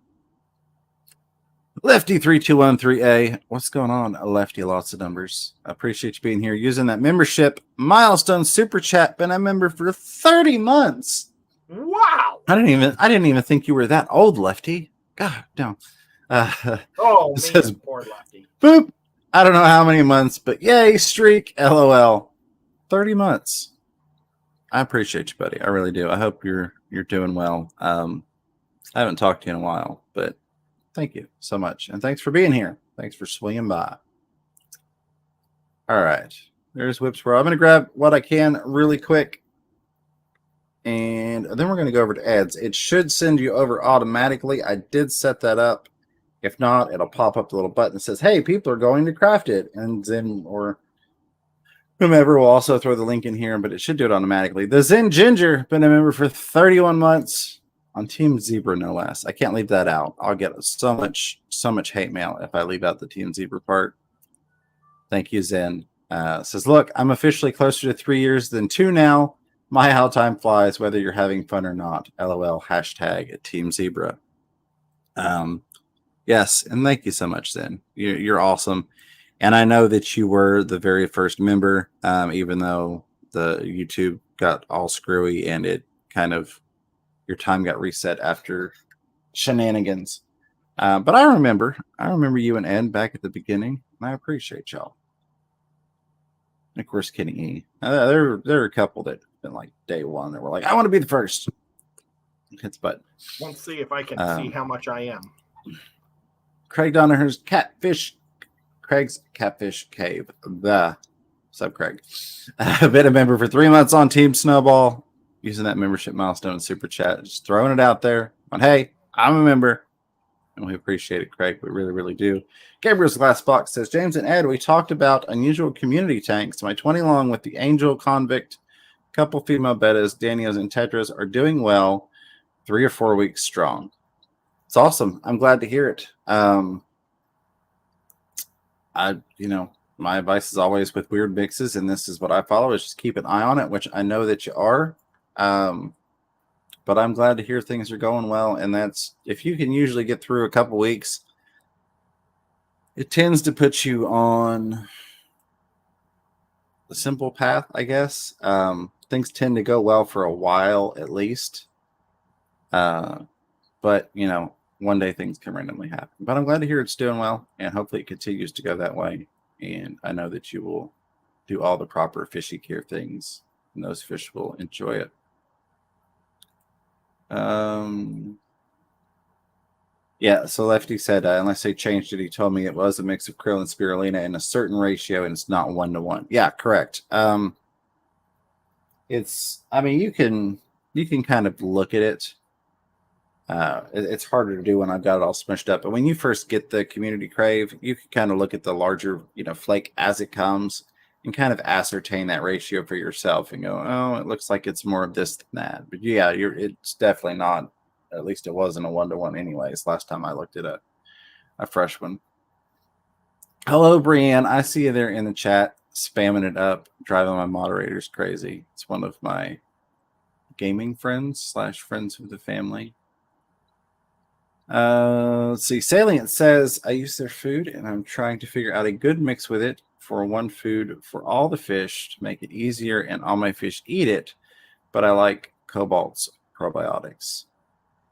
Lefty 3213A, what's going on? Lefty, lots of numbers. I appreciate you being here, using that membership milestone super chat. Been a member for 30 months. Wow! I didn't even think you were that old, Lefty. God, no. It says, poor Lefty. Boop. I don't know how many months, but yay, streak. LOL. 30 months. I appreciate you, buddy. I really do. I hope you're doing well. I haven't talked to you in a while, but thank you so much, and thanks for being here. Thanks for swinging by. All right, there's Whips World. I'm going to grab what I can really quick, and then we're going to go over to ads. It should send you over automatically. I did set that up. If not, it'll pop up the little button that says, hey, people are going to craft it. And Zen or whomever will also throw the link in here, but it should do it automatically. The Zen Ginger, been a member for 31 months on Team Zebra, no less. I can't leave that out. I'll get so much hate mail if I leave out the Team Zebra part. Thank you, Zen. Says, look, I'm officially closer to 3 years than 2 now. My how time flies, whether you're having fun or not. LOL, hashtag Team Zebra. Yes, and thank you so much, Zen. You're awesome. And I know that you were the very first member, even though the YouTube got all screwy and it kind of your time got reset after shenanigans. But I remember you and Ed back at the beginning, and I appreciate y'all. And of course, Kenny E. There are a couple that have been like day one that were like, I want to be the first. But let's see if I can see how much I am. Craig Donaher's Craig's Catfish Cave. What's up, Craig? I've been a member for 3 months on Team Snowball, using that membership milestone super chat, just throwing it out there. But hey, I'm a member, and we appreciate it, Craig. We really, really do. Gabriel's Glass Box says, James and Ed, we talked about unusual community tanks. My 20 long with the Angel, Convict, couple female betas, Daniels, and Tetras are doing well, 3 or 4 weeks strong. It's awesome. I'm glad to hear it. My advice is always with weird mixes, and this is what I follow, is just keep an eye on it, which I know that you are. But I'm glad to hear things are going well, and that's, if you can usually get through a couple weeks, it tends to put you on the simple path, I guess. Things tend to go well for a while at least. But, one day things can randomly happen. But I'm glad to hear it's doing well, and hopefully it continues to go that way. And I know that you will do all the proper fishy care things, and those fish will enjoy it. Yeah, so Lefty said, unless they changed it, he told me it was a mix of krill and spirulina in a certain ratio, and it's not 1-to-1. Yeah, correct. You can kind of look at it. It's harder to do when I've got it all smushed up. But when you first get the community crave, you can kind of look at the larger, flake as it comes and kind of ascertain that ratio for yourself and go, oh, it looks like it's more of this than that. But yeah, it's definitely not. At least it wasn't a 1-to-1 anyways. Last time I looked at a fresh one. Hello, Brienne. I see you there in the chat, spamming it up, driving my moderators crazy. It's one of my gaming friends / friends of the family. Let's see. Salient says, I use their food and I'm trying to figure out a good mix with it for one food for all the fish to make it easier and all my fish eat it. But I like Cobalt's probiotics.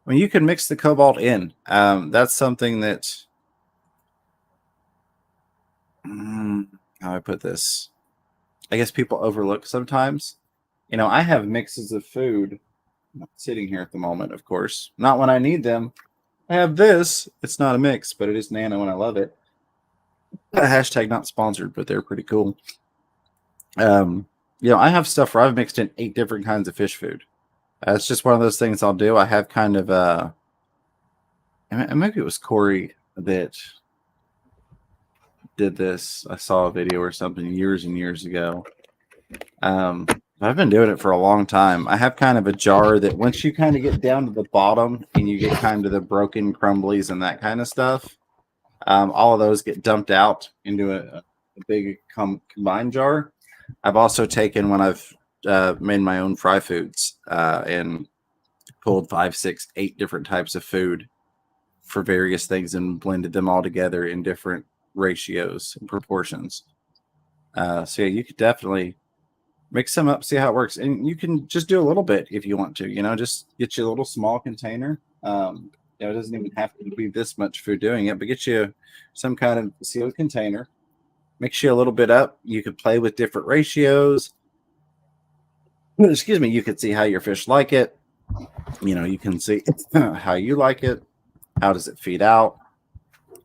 I mean, you can mix the Cobalt in. That's something that, how do I put this? I guess people overlook sometimes. I have mixes of food sitting here at the moment, of course. Not when I need them. I have this. It's not a mix, but it is nano and I love it. Hashtag not sponsored, but they're pretty cool. I have stuff where I've mixed in 8 different kinds of fish food. It's just one of those things I'll do. I have kind of maybe it was Corey that did this. I saw a video or something years and years ago. I've been doing it for a long time. I have kind of a jar that once you kind of get down to the bottom and you get kind of the broken crumblies and that kind of stuff, all of those get dumped out into a big combined jar. I've also taken when I've made my own fry foods and pulled 5, 6, 8 different types of food for various things and blended them all together in different ratios and proportions. So yeah, you could definitely mix them up, see how it works. And you can just do a little bit if you want to, just get you a little small container. It doesn't even have to be this much food doing it, but get you some kind of sealed container, mix you a little bit up. You could play with different ratios. Excuse me. You could see how your fish like it. You can see how you like it. How does it feed out?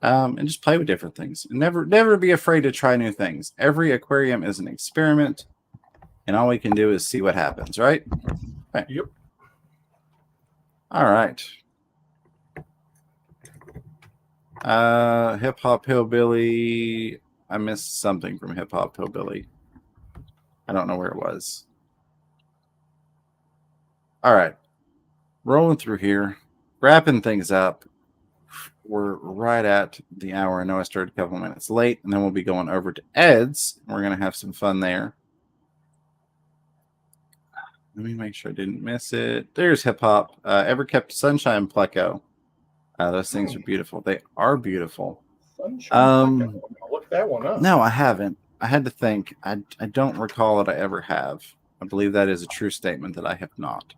And just play with different things. And never be afraid to try new things. Every aquarium is an experiment. And all we can do is see what happens, right? Right. Yep. All right. Hip Hop Hillbilly. I missed something from Hip Hop Hillbilly. I don't know where it was. All right. Rolling through here. Wrapping things up. We're right at the hour. I know I started a couple minutes late, and then we'll be going over to Ed's. We're going to have some fun there. Let me make sure I didn't miss it. There's Hip Hop. Ever kept Sunshine Pleco? Those things are beautiful. They are beautiful. Sunshine Pleco. I'll look that one up. No, I haven't. I had to think. I don't recall that I ever have. I believe that is a true statement that I have not.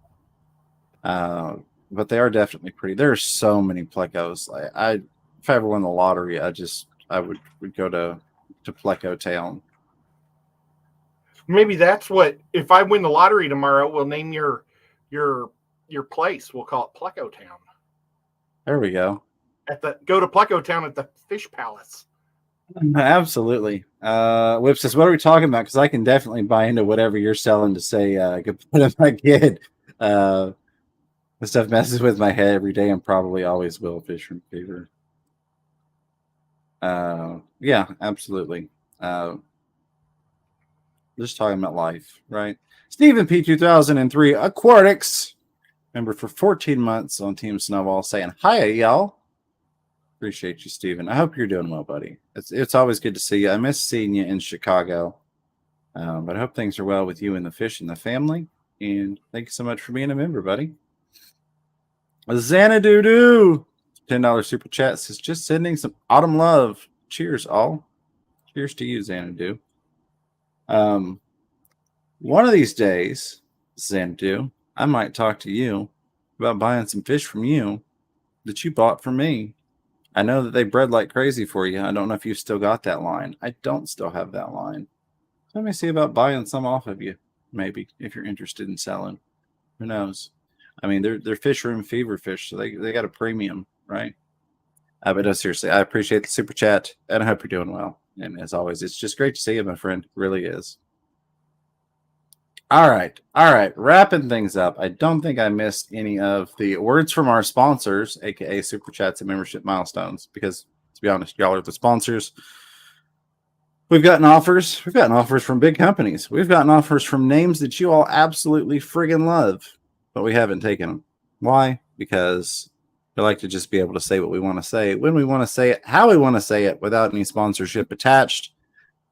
But they are definitely pretty. There are so many plecos. If I ever won the lottery, I would go to Pleco Town. Maybe that's what. If I win the lottery tomorrow, we'll name your place. We'll call it Pleco Town. There we go. Go to Pleco Town at the Fish Palace. Absolutely. Whip says, what are we talking about? Because I can definitely buy into whatever you're selling to say I could put in my kid. The stuff messes with my head every day and probably always will. Fish from fever. Yeah, absolutely. Just talking about life, right? Stephen P 2003 Aquatics, member for 14 months on Team Snowball, saying hi, y'all. Appreciate you, Stephen. I hope you're doing well, buddy. It's always good to see you. I miss seeing you in Chicago, but I hope things are well with you and the fish and the family. And thank you so much for being a member, buddy. Xanadu $10 super chat says just sending some autumn love. Cheers, all. Cheers to you, Xanadu. One of these days, Xanadu, I might talk to you about buying some fish from you that you bought from me. I know that they bred like crazy for you. I don't know if you've still got that line. I don't still have that line. Let me see about buying some off of you, maybe, if you're interested in selling. Who knows? I mean, they're fish room fever fish, so they got a premium, right? But no, seriously, I appreciate the super chat, and I hope you're doing well. And as always, it's just great to see you, my friend. It really is. All right. Wrapping things up. I don't think I missed any of the words from our sponsors, aka super chats and membership milestones, because to be honest, y'all are the sponsors. We've gotten offers. We've gotten offers from big companies. We've gotten offers from names that you all absolutely friggin' love, but we haven't taken them. Why? Because we like to just be able to say what we want to say, when we want to say it, how we want to say it, without any sponsorship attached.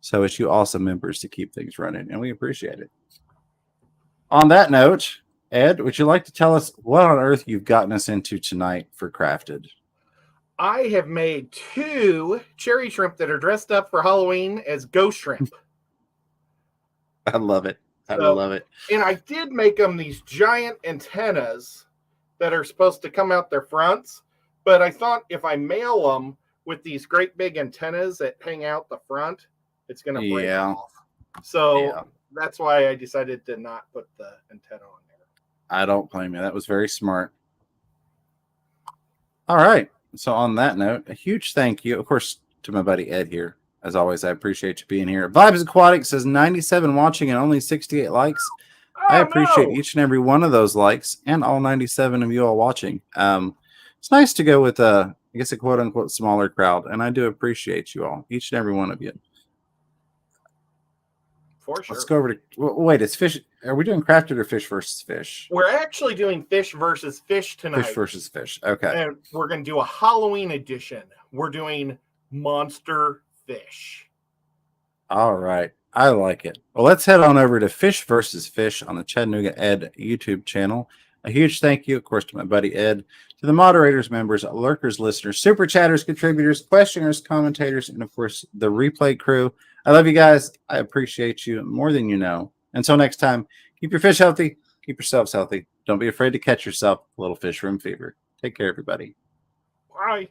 So it's you awesome members to keep things running, and we appreciate it. On that note, Ed, would you like to tell us what on earth you've gotten us into tonight for Crafted? I have made 2 cherry shrimp that are dressed up for Halloween as ghost shrimp. I love it. I love it. And I did make them these giant antennas that are supposed to come out their fronts. But I thought if I mail them with these great big antennas that hang out the front, it's going to break off. So that's why I decided to not put the antenna on there. I don't blame you. That was very smart. All right. So on that note, a huge thank you, of course, to my buddy Ed here. As always, I appreciate you being here. Vibes Aquatic says 97 watching and only 68 likes. I appreciate each and every one of those likes and all 97 of you all watching. It's nice to go with I guess a quote unquote smaller crowd, and I do appreciate you all, each and every one of you. For sure. Let's go over to wait. It's fish. Are we doing crafted or fish versus fish? We're actually doing fish versus fish tonight. Fish versus fish. Okay. And we're going to do a Halloween edition. We're doing monster fish. All right. I like it. Well, let's head on over to Fish versus Fish on the Chattanooga Ed YouTube channel. A huge thank you, of course, to my buddy Ed, to the moderators, members, lurkers, listeners, super chatters, contributors, questioners, commentators, and of course, the replay crew. I love you guys. I appreciate you more than you know. Until next time, keep your fish healthy. Keep yourselves healthy. Don't be afraid to catch yourself a little fish room fever. Take care, everybody. Bye.